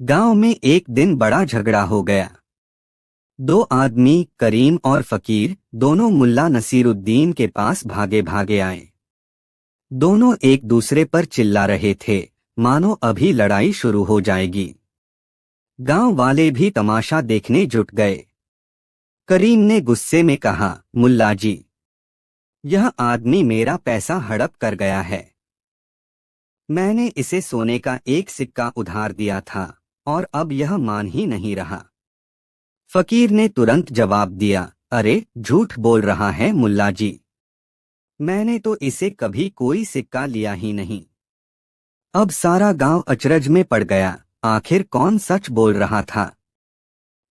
गांव में एक दिन बड़ा झगड़ा हो गया। दो आदमी करीम और फकीर दोनों मुल्ला नसीरुद्दीन के पास भागे भागे आए। दोनों एक दूसरे पर चिल्ला रहे थे, मानो अभी लड़ाई शुरू हो जाएगी। गांव वाले भी तमाशा देखने जुट गए। करीम ने गुस्से में कहा, मुल्ला जी, यह आदमी मेरा पैसा हड़प कर गया है। मैंने इसे सोने का एक सिक्का उधार दिया था और अब यह मान ही नहीं रहा। फकीर ने तुरंत जवाब दिया, अरे झूठ बोल रहा है मुल्ला जी, मैंने तो इसे कभी कोई सिक्का लिया ही नहीं। अब सारा गांव अचरज में पड़ गया, आखिर कौन सच बोल रहा था।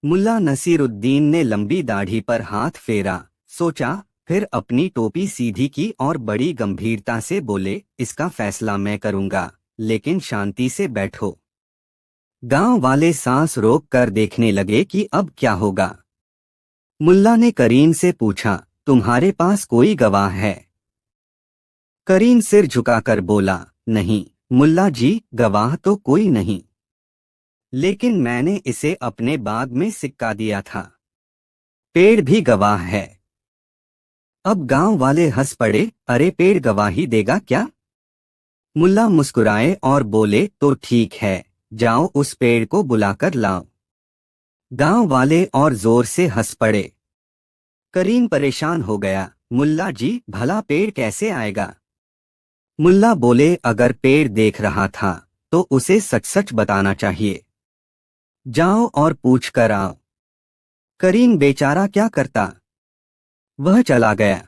मुल्ला नसीरुद्दीन ने लंबी दाढ़ी पर हाथ फेरा, सोचा, फिर अपनी टोपी सीधी की और बड़ी गंभीरता से बोले, इसका फैसला मैं करूंगा, लेकिन शांति से बैठो। गांव वाले सांस रोक कर देखने लगे कि अब क्या होगा। मुल्ला ने करीम से पूछा, तुम्हारे पास कोई गवाह है? करीम सिर झुकाकर बोला, नहीं मुल्ला जी, गवाह तो कोई नहीं, लेकिन मैंने इसे अपने बाग में सिक्का दिया था। पेड़ भी गवाह है। अब गांव वाले हंस पड़े, अरे पेड़ गवाही देगा क्या? मुल्ला मुस्कुराए और बोले, तो ठीक है, जाओ उस पेड़ को बुलाकर लाओ। गांव वाले और जोर से हंस पड़े। करीम परेशान हो गया, मुल्ला जी, भला पेड़ कैसे आएगा? मुल्ला बोले, अगर पेड़ देख रहा था तो उसे सच सच बताना चाहिए। जाओ और पूछ कर आओ। करीम बेचारा क्या करता, वह चला गया।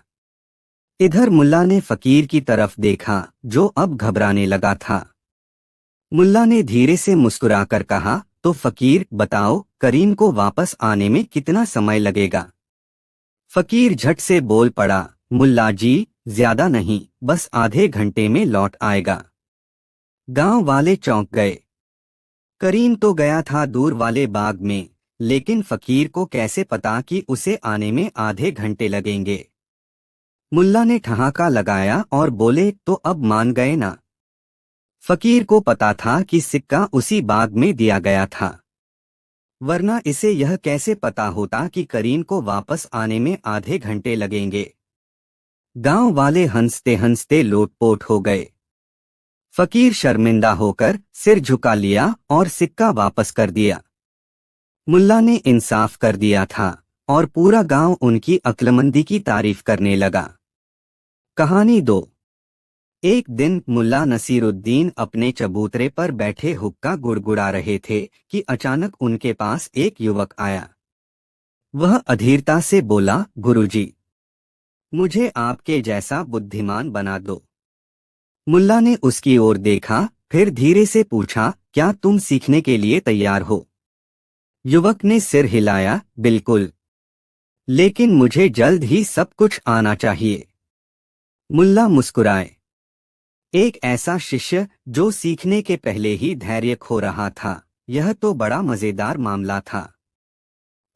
इधर मुल्ला ने फकीर की तरफ देखा, जो अब घबराने लगा था। मुल्ला ने धीरे से मुस्कुराकर कहा, तो फकीर बताओ, करीम को वापस आने में कितना समय लगेगा? फकीर झट से बोल पड़ा, मुल्ला जी, ज्यादा नहीं, बस आधे घंटे में लौट आएगा। गांव वाले चौंक गए। करीम तो गया था दूर वाले बाग में, लेकिन फकीर को कैसे पता कि उसे आने में आधे घंटे लगेंगे। मुल्ला ने ठहाका लगाया और बोले, तो अब मान गए ना? फकीर को पता था कि सिक्का उसी बाग में दिया गया था, वरना इसे यह कैसे पता होता कि करीम को वापस आने में आधे घंटे लगेंगे। गांव वाले हंसते हंसते लोटपोट हो गए। फकीर शर्मिंदा होकर सिर झुका लिया और सिक्का वापस कर दिया। मुल्ला ने इंसाफ कर दिया था और पूरा गांव उनकी अक्लमंदी की तारीफ करने लगा। कहानी 2। एक दिन मुल्ला नसीरुद्दीन अपने चबूतरे पर बैठे हुक्का गुड़गुड़ा रहे थे कि अचानक उनके पास एक युवक आया। वह अधीरता से बोला, गुरुजी, मुझे आपके जैसा बुद्धिमान बना दो। मुल्ला ने उसकी ओर देखा, फिर धीरे से पूछा, क्या तुम सीखने के लिए तैयार हो? युवक ने सिर हिलाया, बिल्कुल, लेकिन मुझे जल्द ही सब कुछ आना चाहिए। मुल्ला मुस्कुराए। एक ऐसा शिष्य जो सीखने के पहले ही धैर्य खो रहा था, यह तो बड़ा मजेदार मामला था।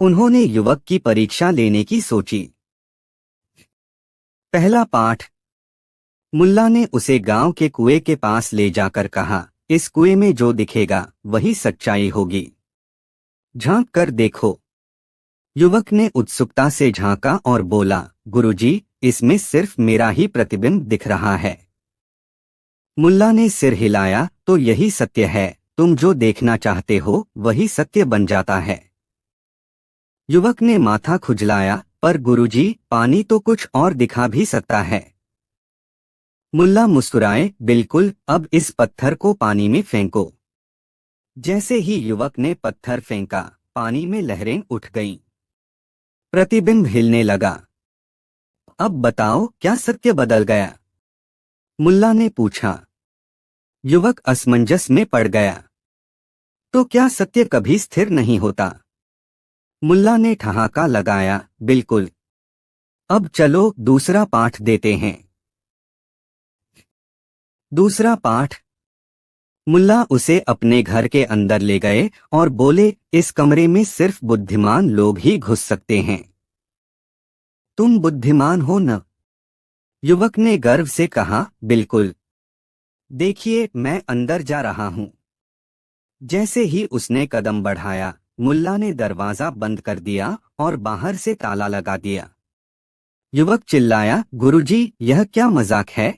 उन्होंने युवक की परीक्षा लेने की सोची। पहला पाठ। मुल्ला ने उसे गांव के कुएं के पास ले जाकर कहा, इस कुएं में जो दिखेगा वही सच्चाई होगी, झांक कर देखो। युवक ने उत्सुकता से झांका और बोला, गुरुजी, इसमें सिर्फ मेरा ही प्रतिबिंब दिख रहा है। मुल्ला ने सिर हिलाया, तो यही सत्य है, तुम जो देखना चाहते हो वही सत्य बन जाता है। युवक ने माथा खुजलाया, पर गुरुजी, पानी तो कुछ और दिखा भी सकता है। मुल्ला मुस्कुराए, बिल्कुल, अब इस पत्थर को पानी में फेंको। जैसे ही युवक ने पत्थर फेंका, पानी में लहरें उठ गईं। प्रतिबिंब हिलने लगा। अब बताओ, क्या सत्य बदल गया? मुल्ला ने पूछा। युवक असमंजस में पड़ गया। तो क्या सत्य कभी स्थिर नहीं होता? मुल्ला ने ठहाका लगाया, बिल्कुल। अब चलो दूसरा पाठ देते हैं। दूसरा पाठ। मुल्ला उसे अपने घर के अंदर ले गए और बोले, इस कमरे में सिर्फ बुद्धिमान लोग ही घुस सकते हैं। तुम बुद्धिमान हो न? युवक ने गर्व से कहा, बिल्कुल। देखिए, मैं अंदर जा रहा हूं। जैसे ही उसने कदम बढ़ाया, मुल्ला ने दरवाजा बंद कर दिया और बाहर से ताला लगा दिया। युवक चिल्लाया, गुरुजी, यह क्या मजाक है?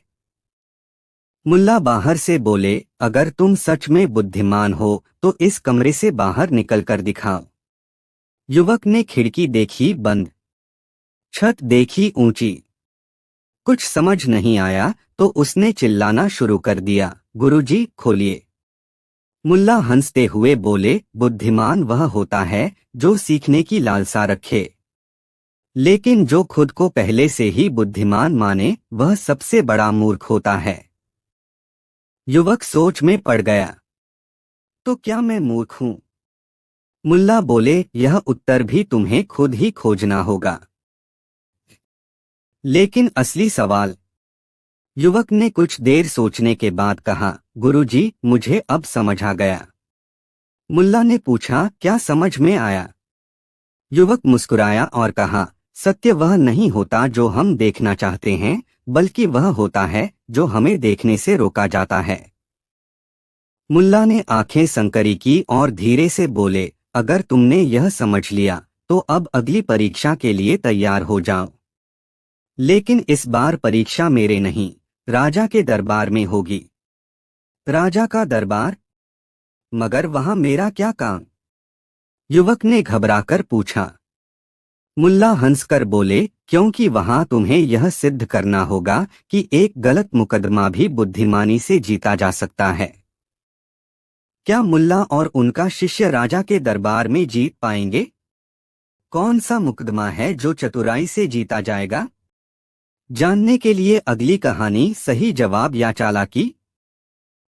मुल्ला बाहर से बोले, अगर तुम सच में बुद्धिमान हो तो इस कमरे से बाहर निकल कर दिखाओ। युवक ने खिड़की देखी बंद, छत देखी ऊंची। कुछ समझ नहीं आया तो उसने चिल्लाना शुरू कर दिया, गुरुजी खोलिए। मुल्ला हंसते हुए बोले, बुद्धिमान वह होता है जो सीखने की लालसा रखे, लेकिन जो खुद को पहले से ही बुद्धिमान माने वह सबसे बड़ा मूर्ख होता है। युवक सोच में पड़ गया। तो क्या मैं मूर्ख हूं? मुल्ला बोले, यह उत्तर भी तुम्हें खुद ही खोजना होगा। लेकिन असली सवाल? युवक ने कुछ देर सोचने के बाद कहा, गुरुजी, मुझे अब समझ आ गया। मुल्ला ने पूछा, क्या समझ में आया? युवक मुस्कुराया और कहा, सत्य वह नहीं होता जो हम देखना चाहते हैं, बल्कि वह होता है जो हमें देखने से रोका जाता है। मुल्ला ने आंखें संकरी की और धीरे से बोले, अगर तुमने यह समझ लिया तो अब अगली परीक्षा के लिए तैयार हो जाओ। लेकिन इस बार परीक्षा मेरे नहीं, राजा के दरबार में होगी। राजा का दरबार? मगर वहां मेरा क्या काम? युवक ने घबराकर पूछा। मुल्ला हंसकर बोले, क्योंकि वहां तुम्हें यह सिद्ध करना होगा कि एक गलत मुकदमा भी बुद्धिमानी से जीता जा सकता है। क्या मुल्ला और उनका शिष्य राजा के दरबार में जीत पाएंगे? कौन सा मुकदमा है जो चतुराई से जीता जाएगा? जानने के लिए अगली कहानी सही जवाब या चालाकी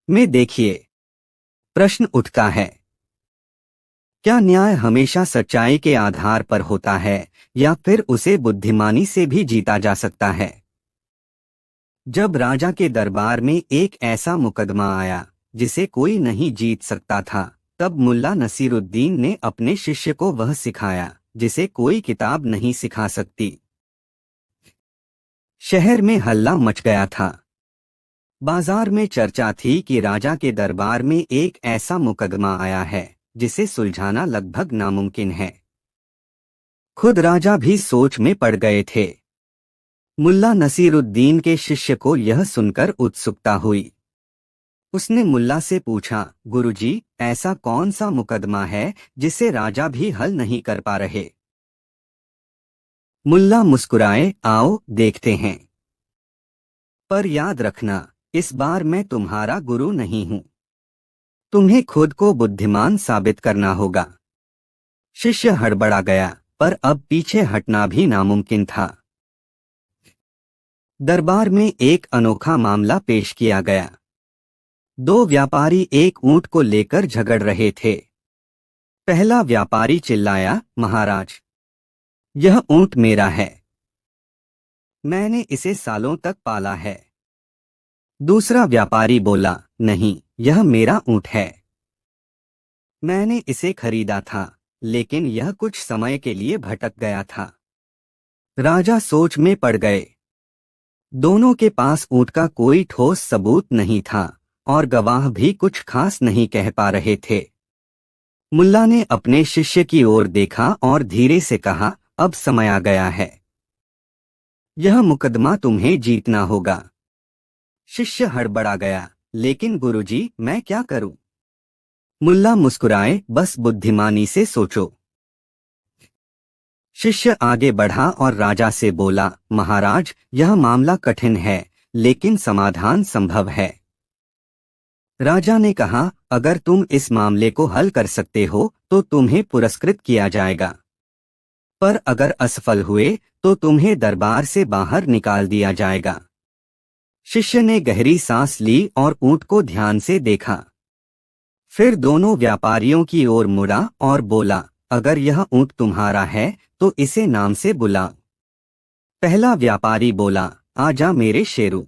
में देखिए। प्रश्न उठता है, क्या न्याय हमेशा सच्चाई के आधार पर होता है या फिर उसे बुद्धिमानी से भी जीता जा सकता है? जब राजा के दरबार में एक ऐसा मुकदमा आया जिसे कोई नहीं जीत सकता था, तब मुल्ला नसीरुद्दीन ने अपने शिष्य को वह सिखाया जिसे कोई किताब नहीं सिखा सकती। शहर में हल्ला मच गया था। बाजार में चर्चा थी कि राजा के दरबार में एक ऐसा मुकदमा आया है जिसे सुलझाना लगभग नामुमकिन है। खुद राजा भी सोच में पड़ गए थे। मुल्ला नसीरुद्दीन के शिष्य को यह सुनकर उत्सुकता हुई। उसने मुल्ला से पूछा, गुरुजी, ऐसा कौन सा मुकदमा है जिसे राजा भी हल नहीं कर पा रहे? मुल्ला मुस्कुराए, आओ देखते हैं। पर याद रखना, इस बार मैं तुम्हारा गुरु नहीं हूं। तुम्हें खुद को बुद्धिमान साबित करना होगा। शिष्य हड़बड़ा गया, पर अब पीछे हटना भी नामुमकिन था। दरबार में एक अनोखा मामला पेश किया गया। दो व्यापारी एक ऊंट को लेकर झगड़ रहे थे। पहला व्यापारी चिल्लाया, महाराज, यह ऊंट मेरा है। मैंने इसे सालों तक पाला है। दूसरा व्यापारी बोला, नहीं, यह मेरा ऊंट है। मैंने इसे खरीदा था, लेकिन यह कुछ समय के लिए भटक गया था। राजा सोच में पड़ गए। दोनों के पास ऊंट का कोई ठोस सबूत नहीं था और गवाह भी कुछ खास नहीं कह पा रहे थे। मुल्ला ने अपने शिष्य की ओर देखा और धीरे से कहा, अब समय आ गया है। यह मुकदमा तुम्हें जीतना होगा। शिष्य हड़बड़ा गया, लेकिन गुरुजी, मैं क्या करूं? मुल्ला मुस्कुराए, बस बुद्धिमानी से सोचो। शिष्य आगे बढ़ा और राजा से बोला, महाराज, यह मामला कठिन है, लेकिन समाधान संभव है। राजा ने कहा, अगर तुम इस मामले को हल कर सकते हो तो तुम्हें पुरस्कृत किया जाएगा, पर अगर असफल हुए तो तुम्हें दरबार से बाहर निकाल दिया जाएगा। शिष्य ने गहरी सांस ली और ऊंट को ध्यान से देखा। फिर दोनों व्यापारियों की ओर मुड़ा और बोला, अगर यह ऊंट तुम्हारा है तो इसे नाम से बुलाओ। पहला व्यापारी बोला, आजा मेरे शेरू।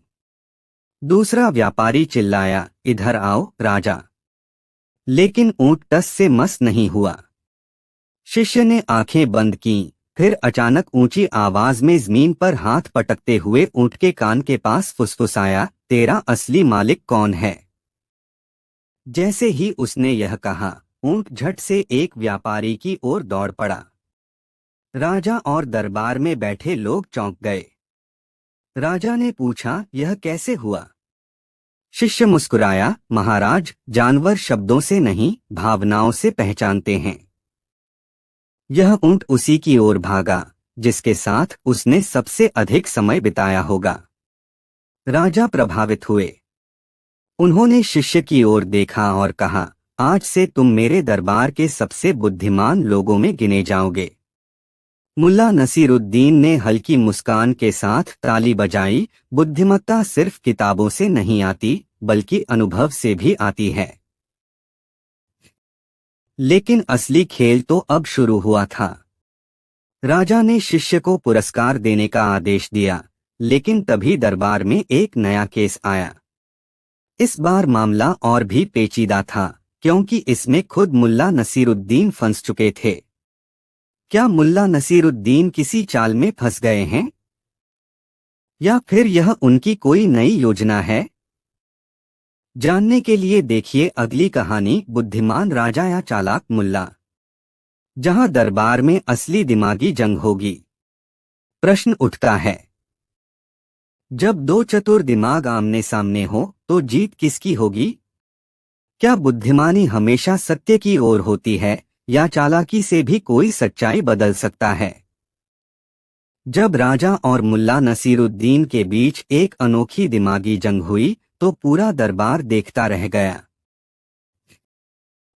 दूसरा व्यापारी चिल्लाया, इधर आओ राजा। लेकिन ऊंट टस से मस नहीं हुआ। शिष्य ने आंखें बंद की, फिर अचानक ऊंची आवाज में जमीन पर हाथ पटकते हुए ऊंट के कान के पास फुसफुसाया, तेरा असली मालिक कौन है? जैसे ही उसने यह कहा, ऊंट झट से एक व्यापारी की ओर दौड़ पड़ा। राजा और दरबार में बैठे लोग चौंक गए। राजा ने पूछा, यह कैसे हुआ? शिष्य मुस्कुराया, महाराज, जानवर शब्दों से नहीं, भावनाओं से पहचानते हैं। यह ऊंट उसी की ओर भागा जिसके साथ उसने सबसे अधिक समय बिताया होगा। राजा प्रभावित हुए। उन्होंने शिष्य की ओर देखा और कहा, आज से तुम मेरे दरबार के सबसे बुद्धिमान लोगों में गिने जाओगे। मुल्ला नसीरुद्दीन ने हल्की मुस्कान के साथ ताली बजाई। बुद्धिमत्ता सिर्फ किताबों से नहीं आती, बल्कि अनुभव से भी आती है। लेकिन असली खेल तो अब शुरू हुआ था। राजा ने शिष्य को पुरस्कार देने का आदेश दिया, लेकिन तभी दरबार में एक नया केस आया। इस बार मामला और भी पेचीदा था, क्योंकि इसमें खुद मुल्ला नसीरुद्दीन फंस चुके थे। क्या मुल्ला नसीरुद्दीन किसी चाल में फंस गए हैं? या फिर यह उनकी कोई नई योजना है? जानने के लिए देखिए अगली कहानी, बुद्धिमान राजा या चालाक मुल्ला, जहां दरबार में असली दिमागी जंग होगी। प्रश्न उठता है, जब दो चतुर दिमाग आमने सामने हो तो जीत किसकी होगी? क्या बुद्धिमानी हमेशा सत्य की ओर होती है, या चालाकी से भी कोई सच्चाई बदल सकता है? जब राजा और मुल्ला नसीरुद्दीन के बीच एक अनोखी दिमागी जंग हुई तो पूरा दरबार देखता रह गया।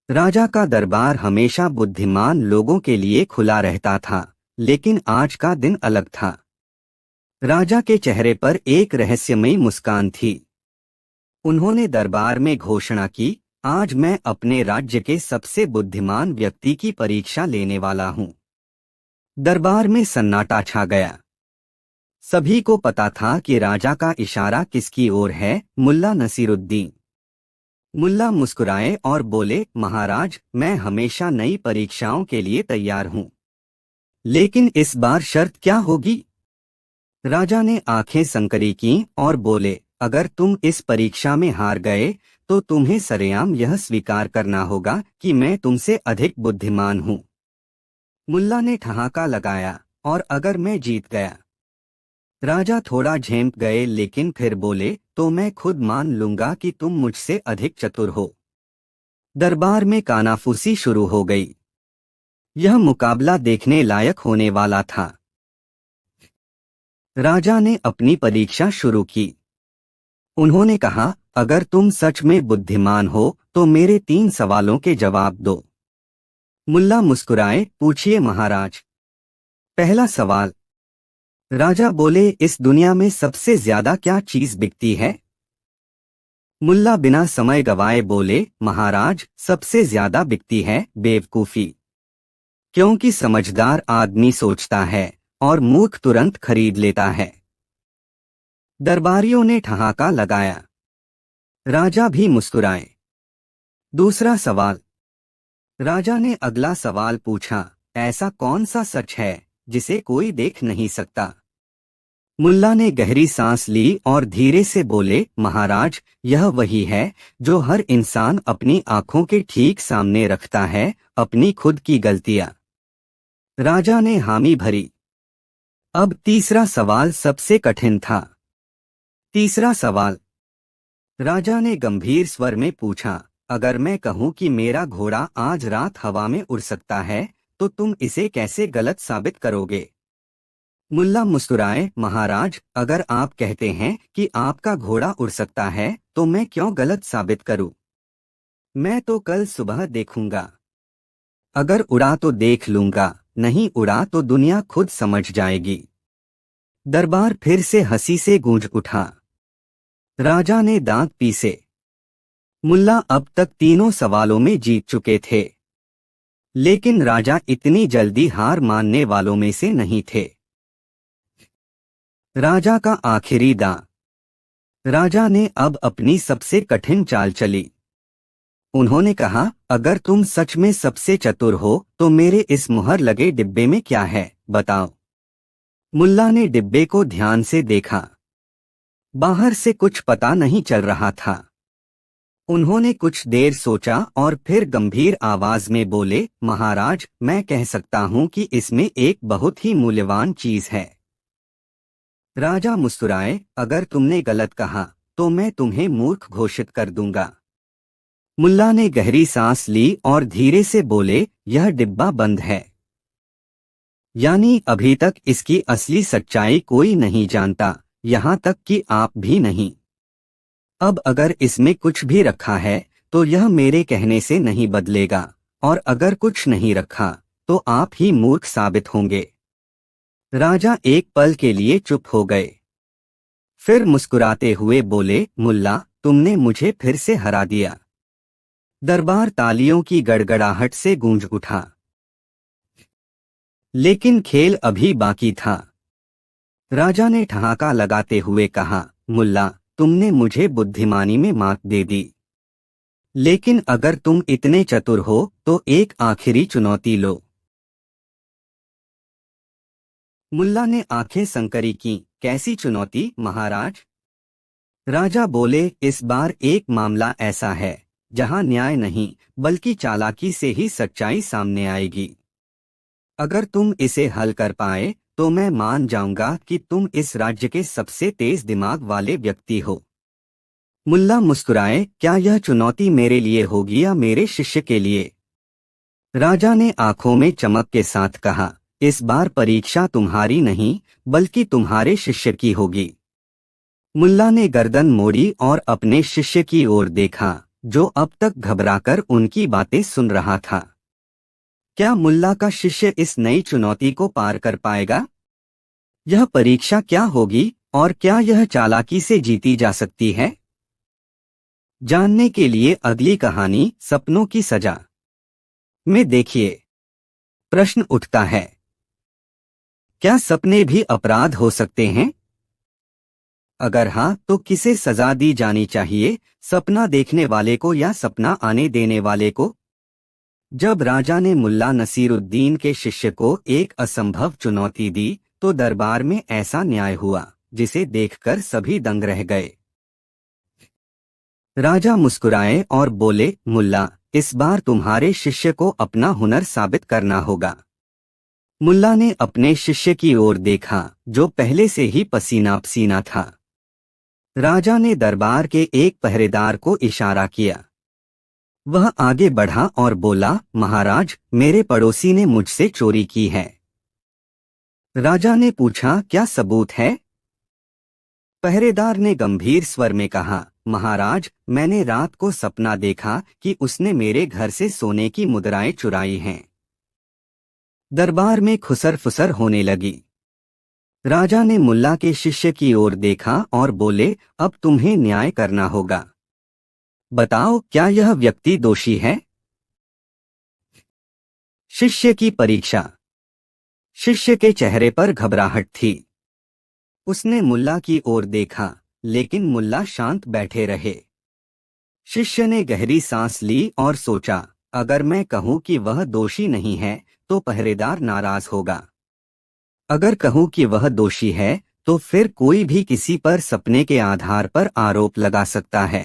राजा का दरबार हमेशा बुद्धिमान लोगों के लिए खुला रहता था, लेकिन आज का दिन अलग था। राजा के चेहरे पर एक रहस्यमयी मुस्कान थी। उन्होंने दरबार में घोषणा की, आज मैं अपने राज्य के सबसे बुद्धिमान व्यक्ति की परीक्षा लेने वाला हूँ। दरबार में सन्नाटा छा गया। सभी को पता था कि राजा का इशारा किसकी ओर है, मुल्ला नसीरुद्दीन। मुल्ला मुस्कुराए और बोले, महाराज, मैं हमेशा नई परीक्षाओं के लिए तैयार हूँ, लेकिन इस बार शर्त क्या होगी? राजा ने आंखें संकरी की और बोले, अगर तुम इस परीक्षा में हार गए तो तुम्हें सरेआम यह स्वीकार करना होगा कि मैं तुमसे अधिक बुद्धिमान हूँ। मुल्ला ने ठहाका लगाया, और अगर मैं जीत गया? राजा थोड़ा झेंप गए, लेकिन फिर बोले, तो मैं खुद मान लूंगा कि तुम मुझसे अधिक चतुर हो। दरबार में कानाफूसी शुरू हो गई। यह मुकाबला देखने लायक होने वाला था। राजा ने अपनी परीक्षा शुरू की। उन्होंने कहा, अगर तुम सच में बुद्धिमान हो तो मेरे 3 सवालों के जवाब दो। मुल्ला मुस्कुराए, पूछिए महाराज। पहला सवाल। राजा बोले, इस दुनिया में सबसे ज्यादा क्या चीज बिकती है? मुल्ला बिना समय गवाए बोले, महाराज, सबसे ज्यादा बिकती है बेवकूफी। क्योंकि समझदार आदमी सोचता है और मूर्ख तुरंत खरीद लेता है। दरबारियों ने ठहाका लगाया। राजा भी मुस्कुराए। दूसरा सवाल। राजा ने अगला सवाल पूछा, ऐसा कौन सा सच है जिसे कोई देख नहीं सकता? मुल्ला ने गहरी सांस ली और धीरे से बोले, महाराज, यह वही है जो हर इंसान अपनी आंखों के ठीक सामने रखता है, अपनी खुद की गलतियां। राजा ने हामी भरी। अब तीसरा सवाल सबसे कठिन था। तीसरा सवाल। राजा ने गंभीर स्वर में पूछा, अगर मैं कहूं कि मेरा घोड़ा आज रात हवा में उड़ सकता है तो तुम इसे कैसे गलत साबित करोगे? मुल्ला मुस्कुराए, महाराज, अगर आप कहते हैं कि आपका घोड़ा उड़ सकता है तो मैं क्यों गलत साबित करूं? मैं तो कल सुबह देखूंगा। अगर उड़ा तो देख लूंगा, नहीं उड़ा तो दुनिया खुद समझ जाएगी। दरबार फिर से हंसी से गूंज उठा। राजा ने दांत पीसे। मुल्ला अब तक तीनों सवालों में जीत चुके थे, लेकिन राजा इतनी जल्दी हार मानने वालों में से नहीं थे। राजा का आखिरी दांव। राजा ने अब अपनी सबसे कठिन चाल चली। उन्होंने कहा, अगर तुम सच में सबसे चतुर हो तो मेरे इस मुहर लगे डिब्बे में क्या है, बताओ। मुल्ला ने डिब्बे को ध्यान से देखा। बाहर से कुछ पता नहीं चल रहा था। उन्होंने कुछ देर सोचा और फिर गंभीर आवाज में बोले, महाराज, मैं कह सकता हूँ कि इसमें एक बहुत ही मूल्यवान चीज है। राजा मुस्कुराए, अगर तुमने गलत कहा तो मैं तुम्हें मूर्ख घोषित कर दूंगा। मुल्ला ने गहरी सांस ली और धीरे से बोले, यह डिब्बा बंद है। यानी अभी तक इसकी असली सच्चाई कोई नहीं जानता, यहाँ तक कि आप भी नहीं। अब अगर इसमें कुछ भी रखा है तो यह मेरे कहने से नहीं बदलेगा, और अगर कुछ नहीं रखा तो आप ही मूर्ख साबित होंगे। राजा एक पल के लिए चुप हो गए। फिर मुस्कुराते हुए बोले, मुल्ला, तुमने मुझे फिर से हरा दिया। दरबार तालियों की गड़गड़ाहट से गूंज उठा। लेकिन खेल अभी बाकी था। राजा ने ठहाका लगाते हुए कहा, मुल्ला, तुमने मुझे बुद्धिमानी में मात दे दी। लेकिन अगर तुम इतने चतुर हो तो एक आखिरी चुनौती लो। मुल्ला ने आंखें संकरी की। कैसी चुनौती महाराज? राजा बोले, इस बार एक मामला ऐसा है जहां न्याय नहीं बल्कि चालाकी से ही सच्चाई सामने आएगी। अगर तुम इसे हल कर पाए तो मैं मान जाऊंगा कि तुम इस राज्य के सबसे तेज दिमाग वाले व्यक्ति हो। मुल्ला मुस्कुराए, क्या यह चुनौती मेरे लिए होगी या मेरे शिष्य के लिए? राजा ने आंखों में चमक के साथ कहा, इस बार परीक्षा तुम्हारी नहीं बल्कि तुम्हारे शिष्य की होगी। मुल्ला ने गर्दन मोड़ी और अपने शिष्य की ओर देखा, जो अब तक घबराकर उनकी बातें सुन रहा था। क्या मुल्ला का शिष्य इस नई चुनौती को पार कर पाएगा? यह परीक्षा क्या होगी और क्या यह चालाकी से जीती जा सकती है? जानने के लिए अगली कहानी सपनों की सजा में देखिए। प्रश्न उठता है, क्या सपने भी अपराध हो सकते हैं? अगर हाँ तो किसे सजा दी जानी चाहिए, सपना देखने वाले को या सपना आने देने वाले को? जब राजा ने मुल्ला नसीरुद्दीन के शिष्य को एक असंभव चुनौती दी तो दरबार में ऐसा न्याय हुआ जिसे देखकर सभी दंग रह गए। राजा मुस्कुराए और बोले, मुल्ला, इस बार तुम्हारे शिष्य को अपना हुनर साबित करना होगा। मुल्ला ने अपने शिष्य की ओर देखा, जो पहले से ही पसीना पसीना था। राजा ने दरबार के एक पहरेदार को इशारा किया। वह आगे बढ़ा और बोला, महाराज, मेरे पड़ोसी ने मुझसे चोरी की है। राजा ने पूछा, क्या सबूत है? पहरेदार ने गंभीर स्वर में कहा, महाराज, मैंने रात को सपना देखा कि उसने मेरे घर से सोने की मुद्राएं चुराई हैं। दरबार में खुसर फुसर होने लगी। राजा ने मुल्ला के शिष्य की ओर देखा और बोले, अब तुम्हें न्याय करना होगा। बताओ, क्या यह व्यक्ति दोषी है? शिष्य की परीक्षा। शिष्य के चेहरे पर घबराहट थी। उसने मुल्ला की ओर देखा, लेकिन मुल्ला शांत बैठे रहे। शिष्य ने गहरी सांस ली और सोचा, अगर मैं कहूं कि वह दोषी नहीं है तो पहरेदार नाराज होगा। अगर कहूं कि वह दोषी है तो फिर कोई भी किसी पर सपने के आधार पर आरोप लगा सकता है।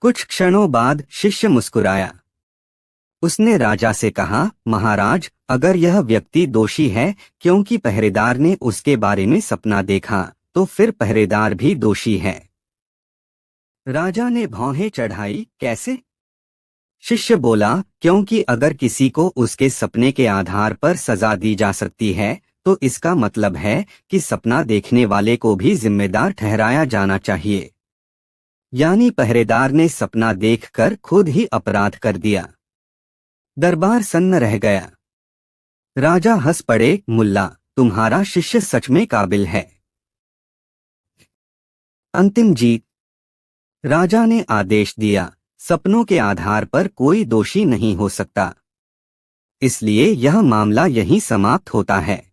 कुछ क्षणों बाद शिष्य मुस्कुराया। उसने राजा से कहा, महाराज, अगर यह व्यक्ति दोषी है क्योंकि पहरेदार ने उसके बारे में सपना देखा तो फिर पहरेदार भी दोषी है। राजा ने भौहें चढ़ाई। कैसे? शिष्य बोला, क्योंकि अगर किसी को उसके सपने के आधार पर सजा दी जा सकती है तो इसका मतलब है कि सपना देखने वाले को भी जिम्मेदार ठहराया जाना चाहिए। यानी पहरेदार ने सपना देखकर खुद ही अपराध कर दिया। दरबार सन्न रह गया। राजा हंस पड़े, मुल्ला, तुम्हारा शिष्य सच में काबिल है। अंतिम जीत। राजा ने आदेश दिया, सपनों के आधार पर कोई दोषी नहीं हो सकता। इसलिए यह मामला यहीं समाप्त होता है।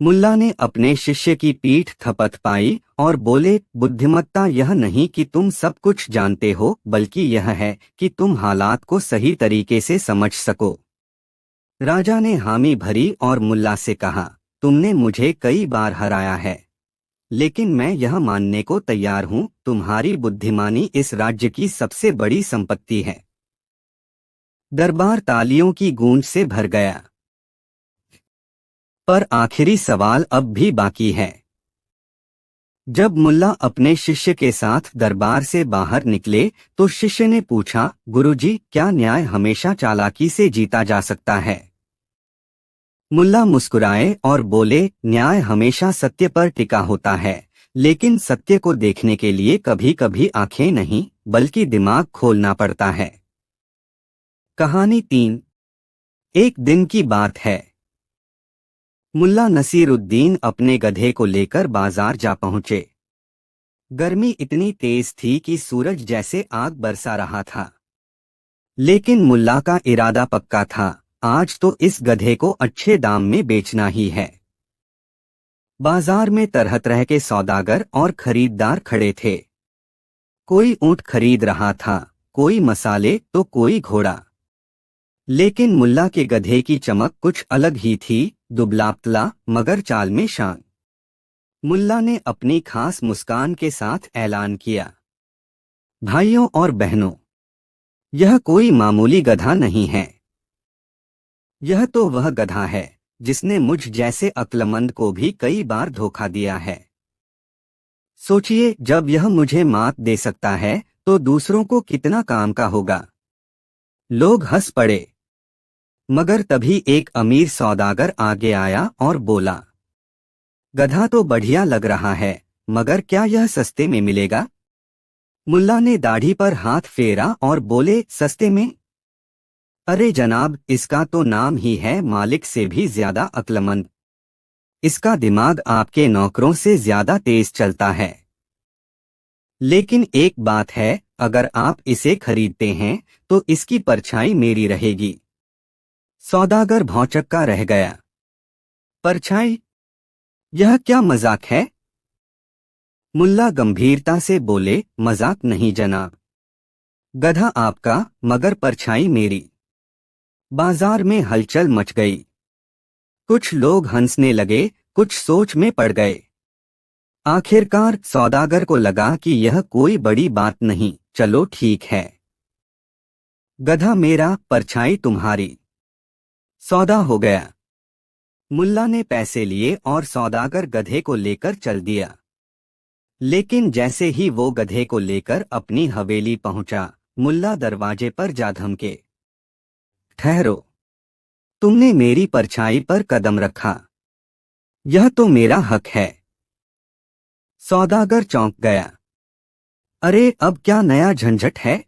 मुल्ला ने अपने शिष्य की पीठ थपथपाई और बोले, बुद्धिमत्ता यह नहीं कि तुम सब कुछ जानते हो बल्कि यह है कि तुम हालात को सही तरीके से समझ सको। राजा ने हामी भरी और मुल्ला से कहा, तुमने मुझे कई बार हराया है, लेकिन मैं यह मानने को तैयार हूं, तुम्हारी बुद्धिमानी इस राज्य की सबसे बड़ी संपत्ति है। दरबार तालियों की गूंज से भर गया। पर आखिरी सवाल अब भी बाकी है। जब मुल्ला अपने शिष्य के साथ दरबार से बाहर निकले तो शिष्य ने पूछा, गुरुजी, क्या न्याय हमेशा चालाकी से जीता जा सकता है? मुल्ला मुस्कुराए और बोले, न्याय हमेशा सत्य पर टिका होता है, लेकिन सत्य को देखने के लिए कभी कभी आंखें नहीं बल्कि दिमाग खोलना पड़ता है। कहानी 3। एक दिन की बात है। मुल्ला नसीरुद्दीन अपने गधे को लेकर बाजार जा पहुंचे। गर्मी इतनी तेज थी कि सूरज जैसे आग बरसा रहा था। लेकिन मुल्ला का इरादा पक्का था, आज तो इस गधे को अच्छे दाम में बेचना ही है। बाजार में तरह तरह के सौदागर और खरीददार खड़े थे। कोई ऊंट खरीद रहा था, कोई मसाले तो कोई घोड़ा। लेकिन मुल्ला के गधे की चमक कुछ अलग ही थी, दुबला-पतला मगर चाल में शान। मुल्ला ने अपनी खास मुस्कान के साथ ऐलान किया, भाइयों और बहनों, यह कोई मामूली गधा नहीं है। यह तो वह गधा है जिसने मुझ जैसे अक्लमंद को भी कई बार धोखा दिया है। सोचिए, जब यह मुझे मात दे सकता है तो दूसरों को कितना काम का होगा। लोग हंस पड़े। मगर तभी एक अमीर सौदागर आगे आया और बोला, गधा तो बढ़िया लग रहा है, मगर क्या यह सस्ते में मिलेगा? मुल्ला ने दाढ़ी पर हाथ फेरा और बोले, सस्ते में? अरे जनाब, इसका तो नाम ही है मालिक से भी ज्यादा अक्लमंद। इसका दिमाग आपके नौकरों से ज्यादा तेज चलता है। लेकिन एक बात है, अगर आप इसे खरीदते हैं तो इसकी परछाई मेरी रहेगी। सौदागर भौंचक्का रह गया। परछाई? यह क्या मजाक है? मुल्ला गंभीरता से बोले, मजाक नहीं जनाब। गधा आपका मगर परछाई मेरी। बाजार में हलचल मच गई। कुछ लोग हंसने लगे, कुछ सोच में पड़ गए। आखिरकार सौदागर को लगा कि यह कोई बड़ी बात नहीं, चलो ठीक है। गधा मेरा, परछाई तुम्हारी। सौदा हो गया। मुल्ला ने पैसे लिए और सौदागर गधे को लेकर चल दिया। लेकिन जैसे ही वो गधे को लेकर अपनी हवेली पहुंचा, मुल्ला दरवाजे पर जा धमके, ठहरो, तुमने मेरी परछाई पर कदम रखा। यह तो मेरा हक है। सौदागर चौंक गया। अरे, अब क्या नया झंझट है?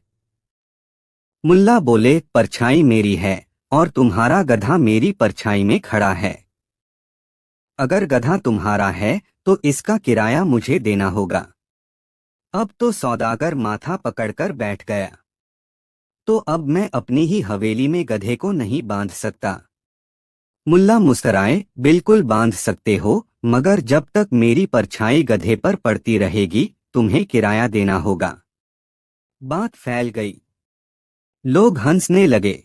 मुल्ला बोले, परछाई मेरी है और तुम्हारा गधा मेरी परछाई में खड़ा है। अगर गधा तुम्हारा है तो इसका किराया मुझे देना होगा। अब तो सौदागर माथा पकड़कर बैठ गया। तो अब मैं अपनी ही हवेली में गधे को नहीं बांध सकता। मुल्ला मुस्कुराए, बिल्कुल बांध सकते हो, मगर जब तक मेरी परछाई गधे पर पड़ती रहेगी तुम्हें किराया देना होगा। बात फैल गई। लोग हंसने लगे।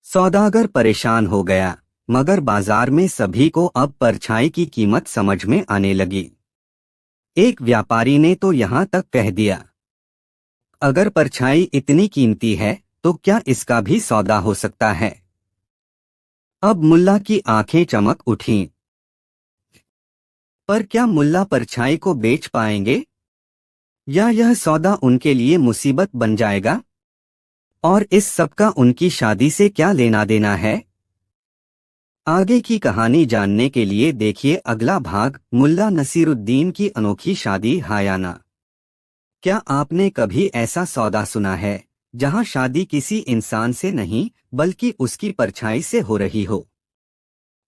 सौदागर परेशान हो गया, मगर बाजार में सभी को अब परछाई की कीमत समझ में आने लगी। एक व्यापारी ने तो यहाँ तक कह दिया, अगर परछाई इतनी कीमती है तो क्या इसका भी सौदा हो सकता है? अब मुल्ला की आंखें चमक उठीं। पर क्या मुल्ला परछाई को बेच पाएंगे? या यह सौदा उनके लिए मुसीबत बन जाएगा? और इस सबका उनकी शादी से क्या लेना देना है? आगे की कहानी जानने के लिए देखिए अगला भाग, मुल्ला नसीरुद्दीन की अनोखी शादी हायाना। क्या आपने कभी ऐसा सौदा सुना है जहां शादी किसी इंसान से नहीं बल्कि उसकी परछाई से हो रही हो?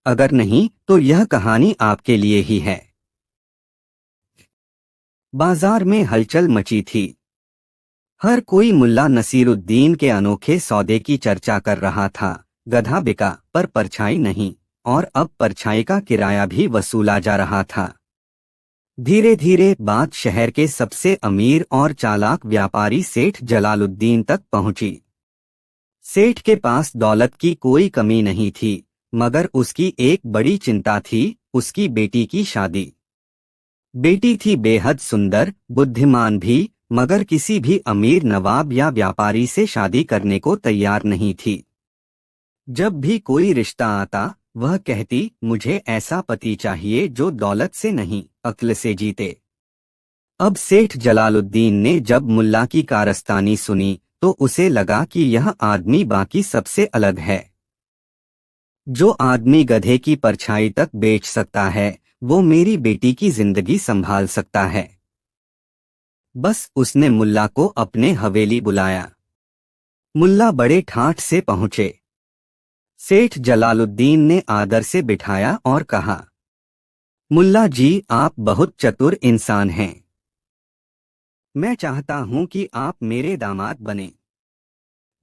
अगर नहीं तो यह कहानी आपके लिए ही है। बाजार में हलचल मची थी। हर कोई मुल्ला नसीरुद्दीन के अनोखे सौदे की चर्चा कर रहा था। गधा बिका पर परछाई नहीं, और अब परछाई का किराया भी वसूला जा रहा था। धीरे धीरे बात शहर के सबसे अमीर और चालाक व्यापारी सेठ जलालुद्दीन तक पहुंची। सेठ के पास दौलत की कोई कमी नहीं थी, मगर उसकी एक बड़ी चिंता थी, उसकी बेटी की शादी। बेटी थी बेहद सुंदर, बुद्धिमान भी, मगर किसी भी अमीर नवाब या व्यापारी से शादी करने को तैयार नहीं थी। जब भी कोई रिश्ता आता, वह कहती, मुझे ऐसा पति चाहिए जो दौलत से नहीं, अक्ल से जीते। अब सेठ जलालुद्दीन ने जब मुल्ला की कारस्तानी सुनी तो उसे लगा कि यह आदमी बाकी सबसे अलग है। जो आदमी गधे की परछाई तक बेच सकता है, वो मेरी बेटी की जिंदगी संभाल सकता है। बस उसने मुल्ला को अपने हवेली बुलाया। मुल्ला बड़े ठाठ से पहुंचे। सेठ जलालुद्दीन ने आदर से बिठाया और कहा, मुल्ला जी, आप बहुत चतुर इंसान हैं। मैं चाहता हूं कि आप मेरे दामाद बने।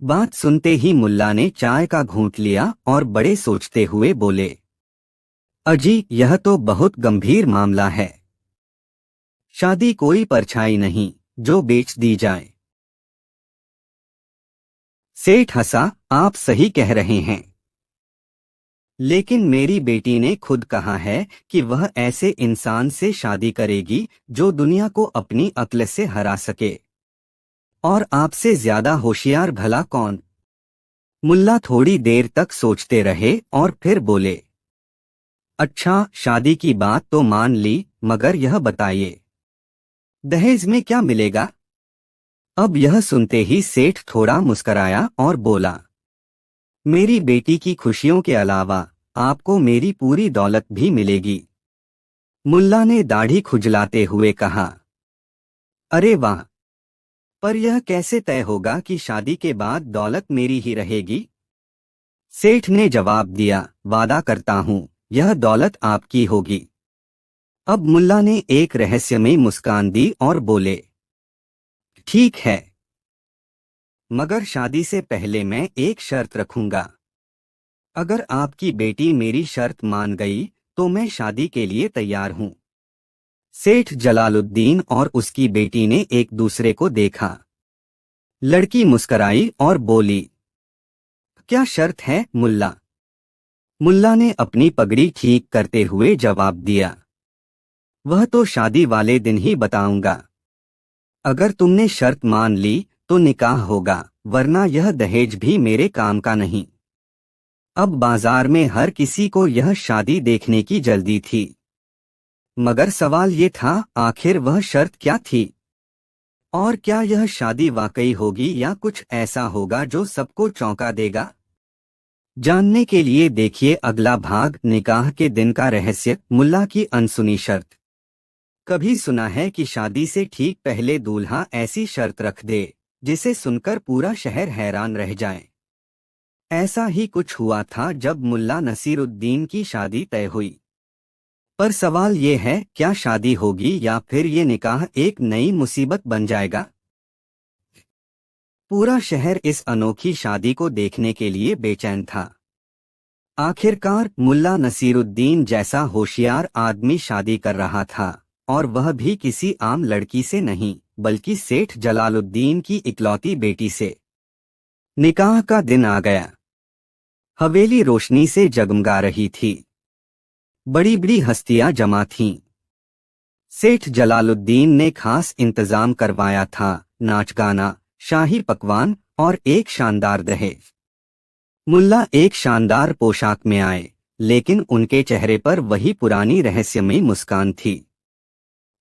बात सुनते ही मुल्ला ने चाय का घूंट लिया और बड़े सोचते हुए बोले, अजी, यह तो बहुत गंभीर मामला है। शादी कोई परछाई नहीं जो बेच दी जाए। सेठ हंसा, आप सही कह रहे हैं, लेकिन मेरी बेटी ने खुद कहा है कि वह ऐसे इंसान से शादी करेगी जो दुनिया को अपनी अक्ल से हरा सके। और आपसे ज्यादा होशियार भला कौन? मुल्ला थोड़ी देर तक सोचते रहे और फिर बोले, अच्छा, शादी की बात तो मान ली, मगर यह बताइए, दहेज में क्या मिलेगा? अब यह सुनते ही सेठ थोड़ा मुस्कराया और बोला, मेरी बेटी की खुशियों के अलावा आपको मेरी पूरी दौलत भी मिलेगी। मुल्ला ने दाढ़ी खुजलाते हुए कहा, अरे वाह, पर यह कैसे तय होगा कि शादी के बाद दौलत मेरी ही रहेगी? सेठ ने जवाब दिया, वादा करता हूँ, यह दौलत आपकी होगी। अब मुल्ला ने एक रहस्यमयी मुस्कान दी और बोले, ठीक है, मगर शादी से पहले मैं एक शर्त रखूंगा। अगर आपकी बेटी मेरी शर्त मान गई तो मैं शादी के लिए तैयार हूं। सेठ जलालुद्दीन और उसकी बेटी ने एक दूसरे को देखा। लड़की मुस्कराई और बोली, क्या शर्त है मुल्ला? मुल्ला ने अपनी पगड़ी ठीक करते हुए जवाब दिया, वह तो शादी वाले दिन ही बताऊंगा। अगर तुमने शर्त मान ली तो निकाह होगा, वरना यह दहेज भी मेरे काम का नहीं। अब बाजार में हर किसी को यह शादी देखने की जल्दी थी, मगर सवाल ये था, आखिर वह शर्त क्या थी? और क्या यह शादी वाकई होगी या कुछ ऐसा होगा जो सबको चौंका देगा? जानने के लिए देखिए अगला भाग, निकाह के दिन का रहस्य, मुल्ला की अनसुनी शर्त। कभी सुना है कि शादी से ठीक पहले दूल्हा ऐसी शर्त रख दे जिसे सुनकर पूरा शहर हैरान रह जाए। ऐसा ही कुछ हुआ था जब मुल्ला नसीरुद्दीन की शादी तय हुई। पर सवाल ये है, क्या शादी होगी या फिर ये निकाह एक नई मुसीबत बन जाएगा? पूरा शहर इस अनोखी शादी को देखने के लिए बेचैन था। आखिरकार मुल्ला नसीरुद्दीन जैसा होशियार आदमी शादी कर रहा था, और वह भी किसी आम लड़की से नहीं, बल्कि सेठ जलालुद्दीन की इकलौती बेटी से। निकाह का दिन आ गया। हवेली रोशनी से जगमगा रही थी। बड़ी बड़ी हस्तियां जमा थीं। सेठ जलालुद्दीन ने खास इंतजाम करवाया था, नाच गाना, शाही पकवान और एक शानदार दहेज। मुल्ला एक शानदार पोशाक में आए, लेकिन उनके चेहरे पर वही पुरानी रहस्यमयी मुस्कान थी।